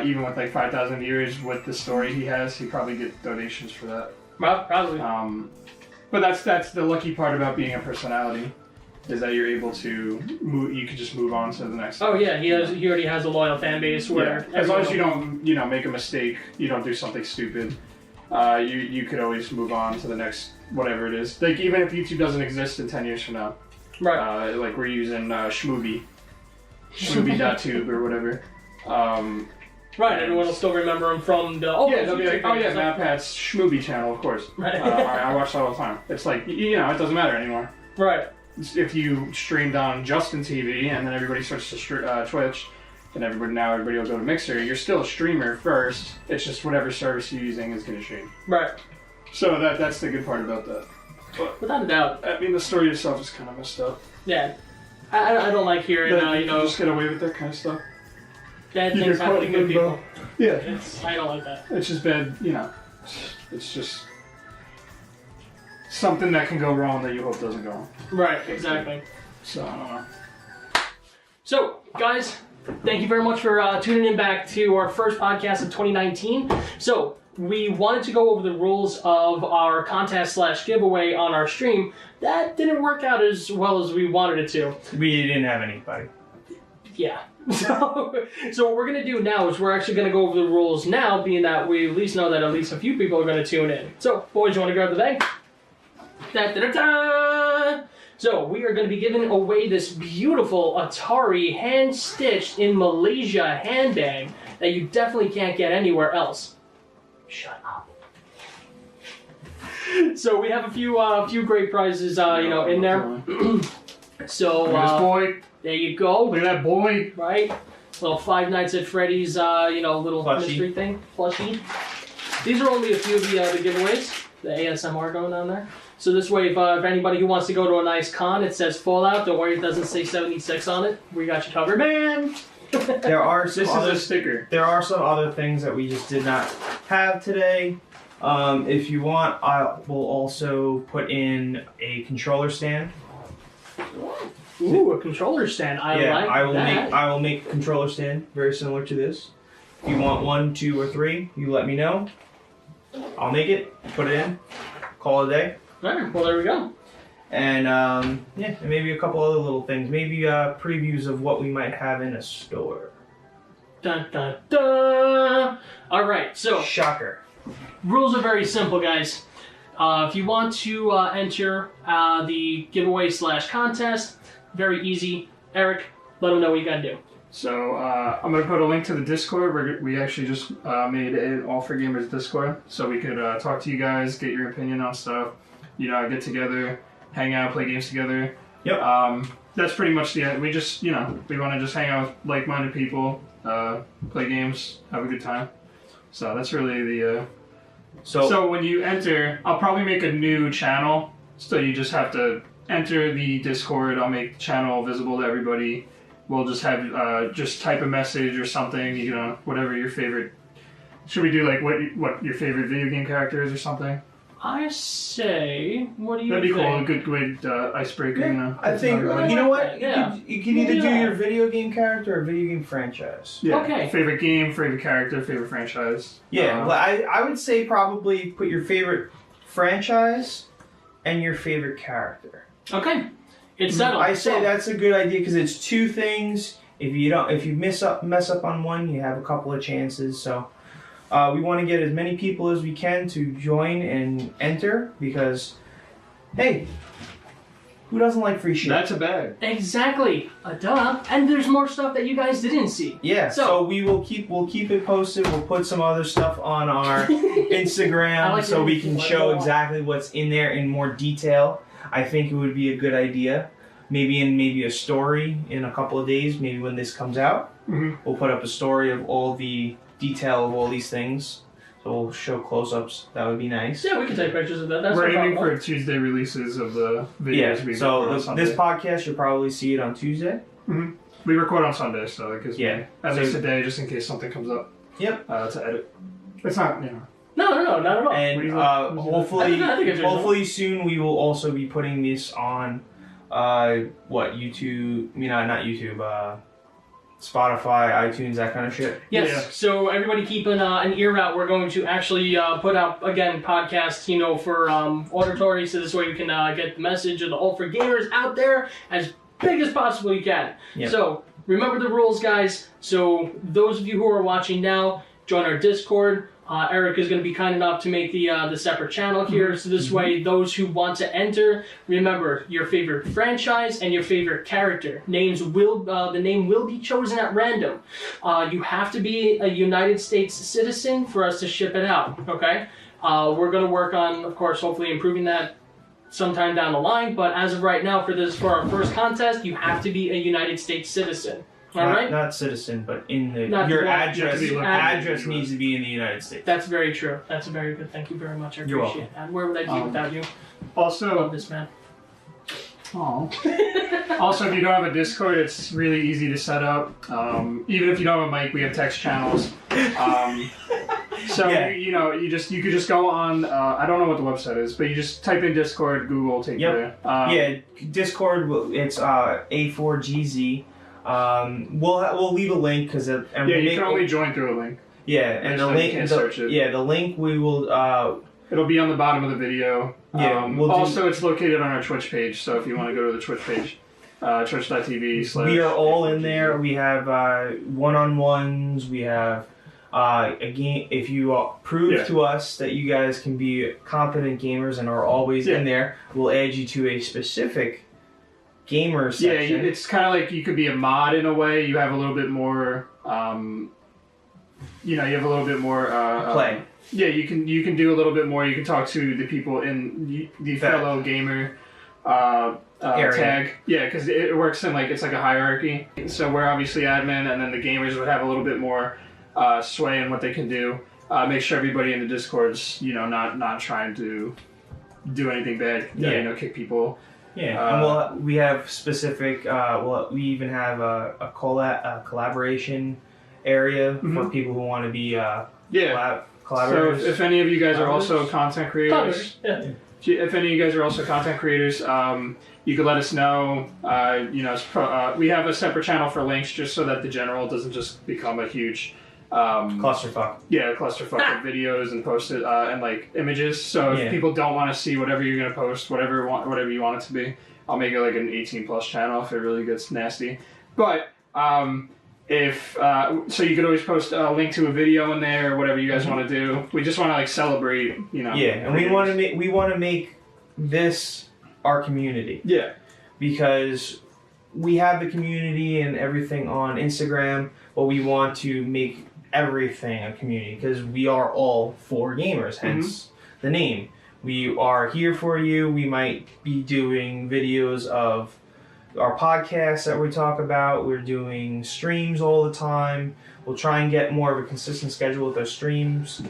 Even with like 5,000 viewers with the story he has, he'd probably get donations for that. Well, probably. But that's the lucky part about being a personality. Is that you're able to move? You can just move on to the next. Oh yeah, he already has a loyal fan base. Where as long as you don't make a mistake, you don't do something stupid. You could always move on to the next whatever it is. Like even if YouTube doesn't exist in 10 years from now, right? Like we're using Shmoobie.tube or whatever. Right, everyone will still remember him from the they'll be like, oh yeah, MatPat's Shmoobie channel, of course. Right. I watch that all the time. It's like it doesn't matter anymore. Right. If you streamed on Justin TV and then everybody switched to Twitch, and everybody will go to Mixer, you're still a streamer first. It's just whatever service you're using is going to stream. Right. So that's the good part about that. But, without a doubt. I mean, the story itself is kind of messed up. Yeah. I don't like hearing, you just get away with that kind of stuff. Bad things happen to good people. Yeah. I don't like that. It's just bad, it's just something that can go wrong that you hope doesn't go wrong. Right, exactly. So, I don't know. So, guys, thank you very much for tuning in back to our first podcast of 2019. So, we wanted to go over the rules of our contest/giveaway on our stream. That didn't work out as well as we wanted it to. We didn't have anybody. Yeah. So what we're going to do now is we're actually going to go over the rules now, being that we at least know that at least a few people are going to tune in. So, boys, you want to grab the bag? Da-da-da-da! So, we are going to be giving away this beautiful Atari hand-stitched in Malaysia handbag that you definitely can't get anywhere else. Shut up. So, we have a few great prizes, in there. So, this boy. There you go. Look at that boy. Right? Little Five Nights at Freddy's, little Plushie. mystery thing. Plushie. These are only a few of the giveaways. The ASMR going on there. So this way, if anybody who wants to go to a nice con, it says Fallout. Don't worry, it doesn't say 76 on it. We got you covered. Man! There are some This is a sticker. There are some other things that we just did not have today. If you want, I will also put in a controller stand. Ooh, a controller stand. I will make a controller stand very similar to this. If you want 1, 2, or 3, you let me know. I'll make it, put it in, call it a day. Alright, well there we go. And and maybe a couple other little things. Maybe previews of what we might have in a store. Dun dun dun! Alright, so Shocker. rules are very simple, guys. If you want to enter the giveaway/contest, very easy. Eric, let them know what you gotta do. So I'm going to put a link to the Discord. We actually just made an All4Gamerz Discord, so we could talk to you guys, get your opinion on stuff, get together, hang out, play games together. Yep. That's pretty much the end. We just, we want to just hang out with like-minded people, play games, have a good time. So that's really the... So when you enter, I'll probably make a new channel, so you just have to enter the Discord. I'll make the channel visible to everybody. We'll just have just type a message or something, whatever your favorite. Should we do like what your favorite video game character is or something? I say, what do you That'd be think? cool. A good icebreaker. Yeah, I think everybody. you know what? Yeah. You can either do your video game character or video game franchise. Yeah. Okay. Favorite game, favorite character, favorite franchise. Yeah, well, I would say probably put your favorite franchise and your favorite character. Okay. It's settled. I say that's a good idea because it's two things. If you mess up on one, you have a couple of chances. So we want to get as many people as we can to join and enter because, hey, who doesn't like free shit? That's a bag. Exactly. Duh. And there's more stuff that you guys didn't see. Yeah. So we'll keep it posted. We'll put some other stuff on our Instagram so we can show exactly what's in there in more detail. I think it would be a good idea. Maybe a story in a couple of days, maybe when this comes out. Mm-hmm. We'll put up a story of all the detail of all these things So we'll show close-ups. That would be nice. Yeah, we can take pictures of that. That's We're no aiming problem. for Tuesday releases of the videos. Yeah. So this podcast, you'll probably see it on Tuesday. Mm-hmm. We record on Sunday, so it gives me at least a day just in case something comes up. Yep. To edit. It's not, No, not at all. And hopefully soon we will also be putting this on YouTube. Not YouTube. Spotify, iTunes, that kind of shit. Yes. Yeah. So everybody keep an ear out. We're going to actually put out again podcasts, for auditory, so this way we can get the message of the All4Gamerz out there as big as possible you can. Yep. So remember the rules, guys. So those of you who are watching now, join our Discord. Eric is going to be kind enough to make the separate channel here, so this way those who want to enter, remember your favorite franchise and your favorite character. The name will be chosen at random. You have to be a United States citizen for us to ship it out, okay? We're going to work on, of course, hopefully improving that sometime down the line, but as of right now, for our first contest, you have to be a United States citizen. All right? Not citizen, but in the Not your the- address needs to be in the United States. That's very true. That's very good. Thank you very much. I You're appreciate that. Where would I be without you? Also, Love this man. Also, if you don't have a Discord, it's really easy to set up. Even if you don't have a mic, we have text channels. So Yeah. you could just go on. I don't know what the website is, but you just type in Discord, Google, take Yep. Discord. It's A4GZ. We'll leave a link because you can only join through a link. Yeah, and the link. The link we will. It'll be on the bottom of the video. Yeah. It's located on our Twitch page, so if you want to go to the Twitch page, twitch.tv/. We are all in there. We have one-on-ones. We have a game. If you prove to us that you guys can be competent gamers and are always in there, we'll add you to a specific gamer section. Yeah, it's kind of like you could be a mod in a way. You have a little bit more. You have a little bit more play. Yeah, you can do a little bit more. You can talk to the people in the fellow gamer tag. Yeah, because it works in it's like a hierarchy. So we're obviously admin, and then the gamers would have a little bit more sway in what they can do. Make sure everybody in the Discord's not trying to do anything bad. Kick people. Yeah, and we have specific. We even have a collaboration area for people who want to be collaborators. So if any of you guys are also content creators, if any of you guys are also content creators, you could let us know. We have a separate channel for links just so that the general doesn't just become a huge clusterfuck. Yeah, clusterfuck of videos and posted and images. So if people don't want to see whatever you're gonna post, whatever you want it to be, I'll make it like an 18+ channel if it really gets nasty. But so you could always post a link to a video in there or whatever you guys want to do. We just want to celebrate, Yeah, and we want to make this our community. Yeah, because we have the community and everything on Instagram, but we want to make everything a community because we are all 4Gamers, hence the name. We are here for you. We might be doing videos of our podcasts that we talk about. We're doing streams all the time. We'll try and get more of a consistent schedule with our streams.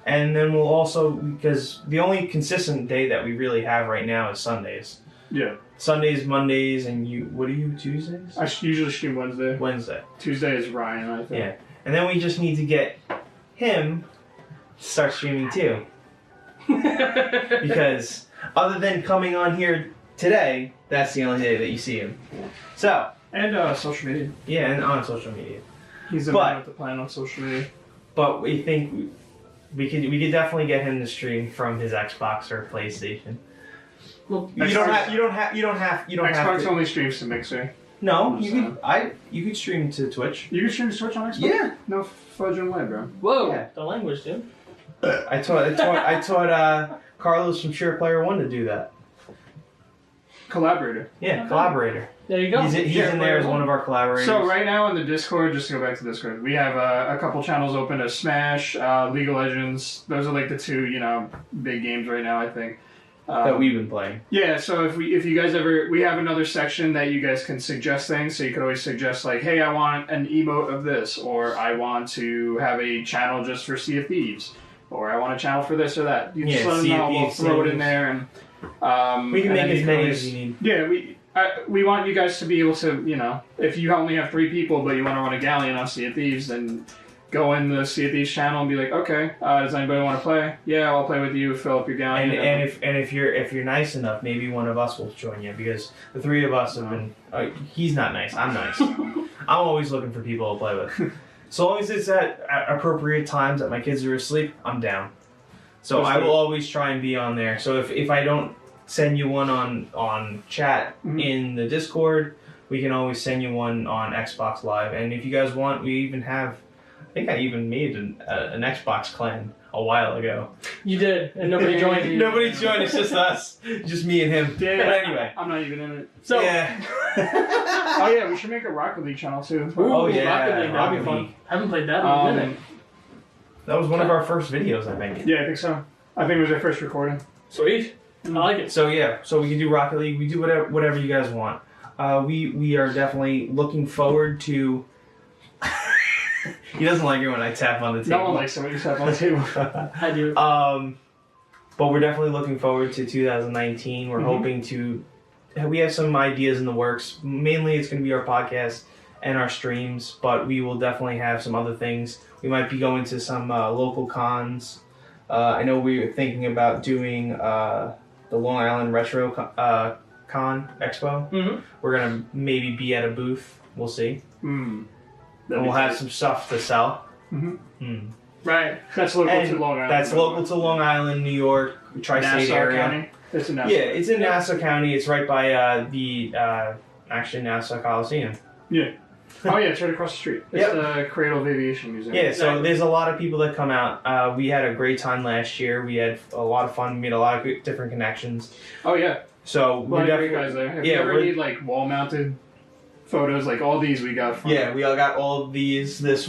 And then we'll also, because the only consistent day that we really have right now is Sundays. Yeah. Sundays, Mondays, and what do you, Tuesdays? I usually stream Wednesday. Wednesday. Tuesday is Ryan, I think. Yeah. And then we just need to get him to start streaming too. Because other than coming on here today, that's the only day that you see him. So. And social media. Yeah, and on social media. He's the man with the plan on social media. But we think we could definitely get him to stream from his Xbox or PlayStation. Well, you don't have Xbox to. only streams to Mixer. No, you could stream to Twitch. You can stream to Twitch on Xbox? Yeah. No fudging way, bro. Whoa, yeah. The language, dude. I taught Carlos from Sure Player One to do that. Collaborator. Yeah, collaborator. There you go. He's in there as one of our collaborators. So right now in the Discord, just to go back to Discord, we have a couple channels open as Smash, League of Legends. Those are the two, big games right now, I think. That we've been playing. Yeah, so if you guys we have another section that you guys can suggest things. So you could always suggest hey, I want an emote of this, or I want to have a channel just for Sea of Thieves. or I want a channel for this or that. You just Yeah, let them know. We'll throw it in there, and we can and make then as you many always- as you need. Yeah, we want you guys to be able to, you know, if you only have 3 people but you want to run a galleon on Sea of Thieves, then go in the Sea of Thieves channel and be like, okay, does anybody want to play? Yeah, I'll play with you. Fill up your galleon. And if you're nice enough, maybe one of us will join you, because the 3 of us have been. He's not nice. I'm nice. I'm always looking for people to play with. So long as it's at appropriate times that my kids are asleep, I'm down. So I will always try and be on there. So if I don't send you one on chat in the Discord, we can always send you one on Xbox Live. And if you guys want, we even have. I think I even made an Xbox clan a while ago. You did, and nobody joined you. Nobody joined. It's just us, just me and him. Yeah, but anyway, I'm not even in it. So, yeah. Oh yeah, we should make a Rocket League channel too. Oh, yeah, Rocket League, that'd be Rocket fun. League. Haven't played that in a minute. That was one of our first videos, I think. Yeah, I think so. I think it was our first recording. Sweet. I like it. So yeah, so we can do Rocket League. We do whatever you guys want. We are definitely looking forward to. He doesn't like it when I tap on the table. No one likes somebody tap on the table. I do. But we're definitely looking forward to 2019. We're hoping to. We have some ideas in the works. Mainly, it's going to be our podcast and our streams, but we will definitely have some other things. We might be going to some local cons. I know we were thinking about doing the Long Island Retro Con Expo. Mm-hmm. We're going to maybe be at a booth. We'll see. Mm. And we'll have some stuff to sell. Right. That's local to Long Island. That's local to Long Island, New York, tri-state Nassau area. County. It's in Nassau. Yeah, it's in Nassau County. It's right by actually Nassau Coliseum. Yeah. Oh yeah, it's right across the street. It's the Cradle of Aviation Museum. Yeah, so there's a lot of people that come out. We had a great time last year. We had a lot of fun. We made a lot of good, different connections. Oh yeah. So A we're lot of great definitely guys there. If you ever need like wall-mounted photos, like all these we got from. Yeah, we all got all of these. This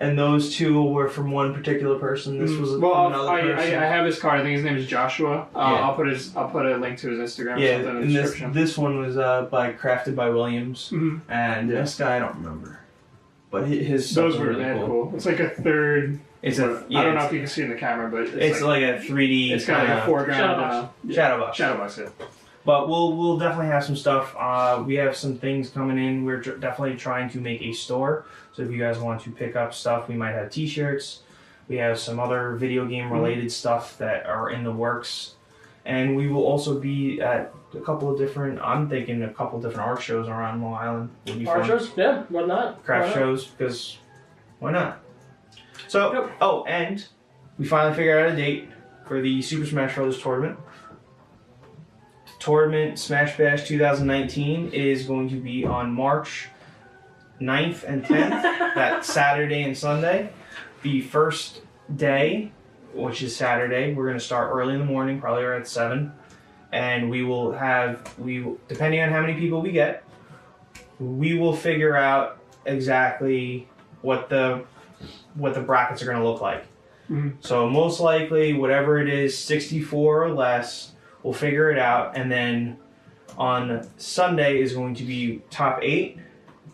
and those 2 were from one particular person. This was from another person. I have his card. I think his name is Joshua. Yeah. I'll put a link to his Instagram or something in the and description. this one was crafted by Williams, and this guy I don't remember, but his stuff Those was were really cool. It's like a third. It's I don't know if you can see in the camera, but it's like a 3D. It's kind of like a foreground. Shadowbox. Shadowbox, yeah. But we'll definitely have some stuff. We have some things coming in. We're definitely trying to make a store. So if you guys want to pick up stuff, we might have T-shirts. We have some other video game related stuff that are in the works, and we will also be at a couple of different. I'm thinking a couple of different art shows around Long Island. Would be Art fun. shows? Yeah, why not? Craft shows, because why not? So and we finally figured out a date for the Super Smash Bros. Tournament. Tournament Smash Bash 2019 is going to be on March 9th and 10th, that Saturday and Sunday. The first day, which is Saturday, we're going to start early in the morning, probably around 7. And we will depending on how many people we get, we will figure out exactly what the brackets are going to look like. So most likely, whatever it is, 64 or less, we'll figure it out. And then on Sunday is going to be top 8.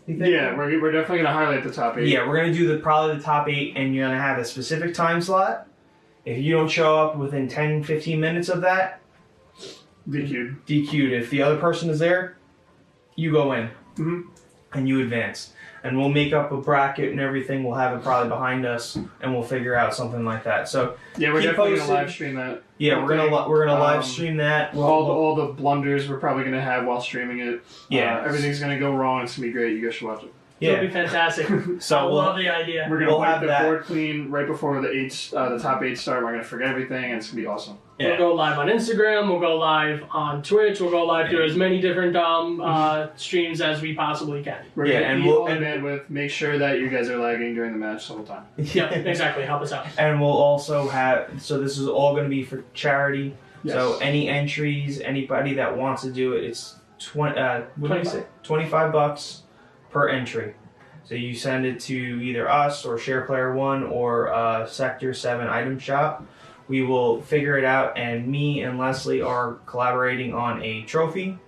Yeah, we're definitely going to highlight the top 8. Yeah, we're going to do probably the top 8, and you're going to have a specific time slot. If you don't show up within 10, 15 minutes of that, DQ'd. DQ'd. If the other person is there, you go in, and you advance. And we'll make up a bracket and everything. We'll have it probably behind us, and we'll figure out something like that. So yeah, we're definitely going to live stream that. Yeah, we're gonna live stream that. All the blunders we're probably gonna have while streaming it. Yeah, everything's gonna go wrong. It's gonna be great. You guys should watch it. Yeah, it'll be fantastic. So I love the idea. We're gonna wipe the board clean right before the top 8 start. We're gonna forget everything, and it's gonna be awesome. We'll go live on Instagram. We'll go live on Twitch. We'll go live to as many different streams as we possibly can. We're gonna eat all the bandwidth. Make sure that you guys are lagging during the match the whole time. Yeah, exactly. Help us out. And we'll also have. So this is all going to be for charity. Yes. So any entries, anybody that wants to do it, it's $25 per entry. So you send it to either us or SharePlayer One or Sector 7 Item Shop. We will figure it out, and me and Leslie are collaborating on a trophy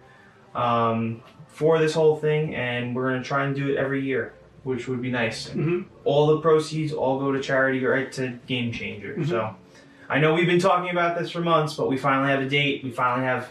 for this whole thing, and we're going to try and do it every year. which would be nice. Mm-hmm. All the proceeds all go to charity, right to Game Changer. Mm-hmm. So I know we've been talking about this for months, but we finally have a date. We finally have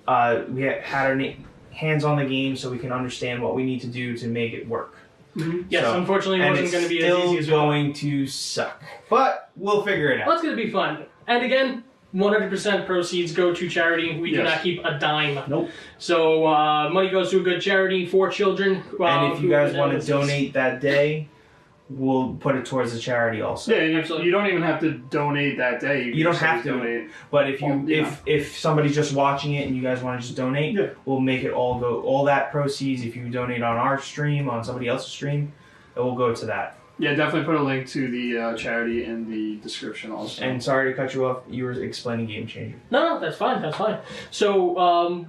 had our hands on the game, so we can understand what we need to do to make it work. Mm-hmm. Yes, unfortunately, it wasn't going to be as easy as it's going to suck, but we'll figure it out. Well, it's going to be fun. And again, 100% proceeds go to charity. We do not keep a dime. Nope. So money goes to a good charity for children. And if you guys want to donate that day, we'll put it towards the charity also. Yeah, and you don't even have to donate that day. You don't have to donate. But if you if somebody's just watching it and you guys want to just donate, we'll make it all that proceeds. If you donate on our stream, on somebody else's stream, it will go to that. Yeah, definitely put a link to the charity in the description also. And sorry to cut you off. You were explaining Game Changer. No, that's fine. That's fine. So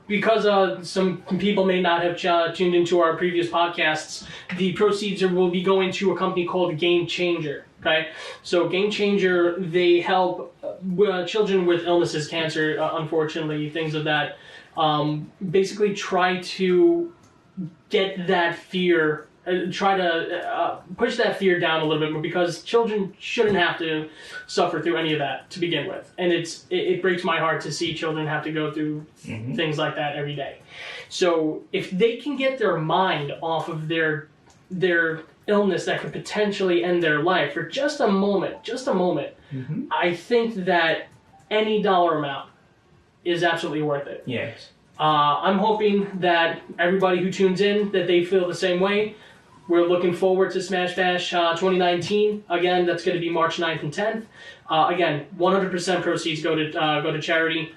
because some people may not have tuned into our previous podcasts, the proceeds will be going to a company called Game Changer. Okay, so Game Changer, they help children with illnesses, cancer, unfortunately, things of that. Basically, try to get that fear. Try to push that fear down a little bit more, because children shouldn't have to suffer through any of that to begin with, and it breaks my heart to see children have to go through things like that every day. So if they can get their mind off of their illness that could potentially end their life for just a moment, I think that any dollar amount is absolutely worth it. Yes. I'm hoping that everybody who tunes in, that they feel the same way. We're looking forward to Smash Bash 2019. Again, that's going to be March 9th and 10th. Again, 100% proceeds go to charity.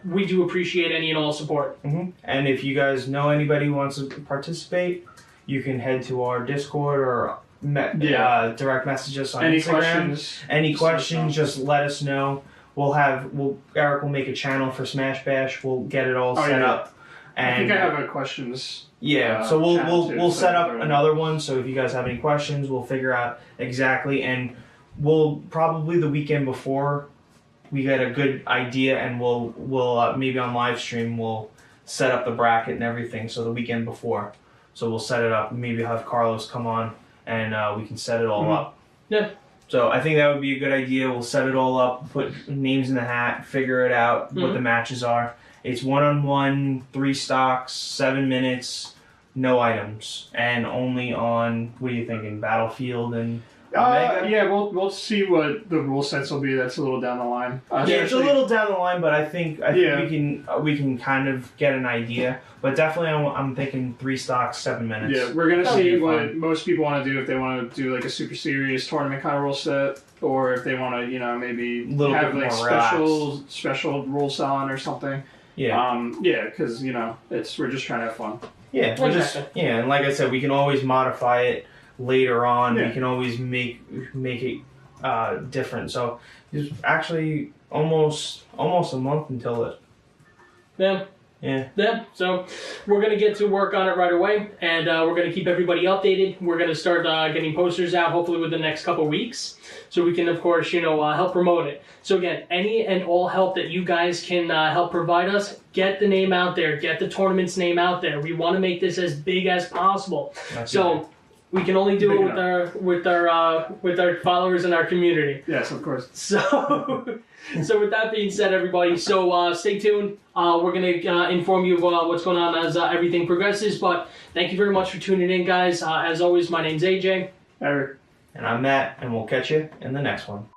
We do appreciate any and all support. And if you guys know anybody who wants to participate, you can head to our Discord or direct message us on Instagram. Any questions, just let us know. Eric will make a channel for Smash Bash. We'll get it all set up. And I think I have questions. Yeah, so we'll set up another one. So if you guys have any questions, we'll figure out exactly, and we'll probably the weekend before we get a good idea, and we'll maybe on live stream we'll set up the bracket and everything. So the weekend before, so we'll set it up. Maybe have Carlos come on, and we can set it all up. Yeah. So I think that would be a good idea. We'll set it all up, put names in the hat, figure it out, what the matches are. It's 1-on-1, 3 stocks, 7 minutes, no items, and only on, what are you thinking, Battlefield and Omega? Yeah, we'll see what the rule sets will be. That's a little down the line. It's a little down the line, but I think we can kind of get an idea. But definitely, I'm thinking 3 stocks, 7 minutes. Yeah, we're gonna see what most people want to do, if they want to do like a super serious tournament kind of rule set, or if they want to, maybe have like special rules on or something. Yeah. Because we're just trying to have fun. Yeah, and like I said, we can always modify it later on. We can always make it different. So it's actually almost a month until it. Yeah, so we're going to get to work on it right away, and we're going to keep everybody updated. We're going to start getting posters out hopefully within the next couple weeks, so we can, of course, help promote it. So again, any and all help that you guys can help provide us, get the name out there, get the tournament's name out there. We want to make this as big as possible. We can only do it with our followers and our community. Yes, of course. So with that being said, everybody, stay tuned. We're going to inform you of what's going on as everything progresses. But thank you very much for tuning in, guys. As always, my name's AJ. Eric. And I'm Matt, and we'll catch you in the next one.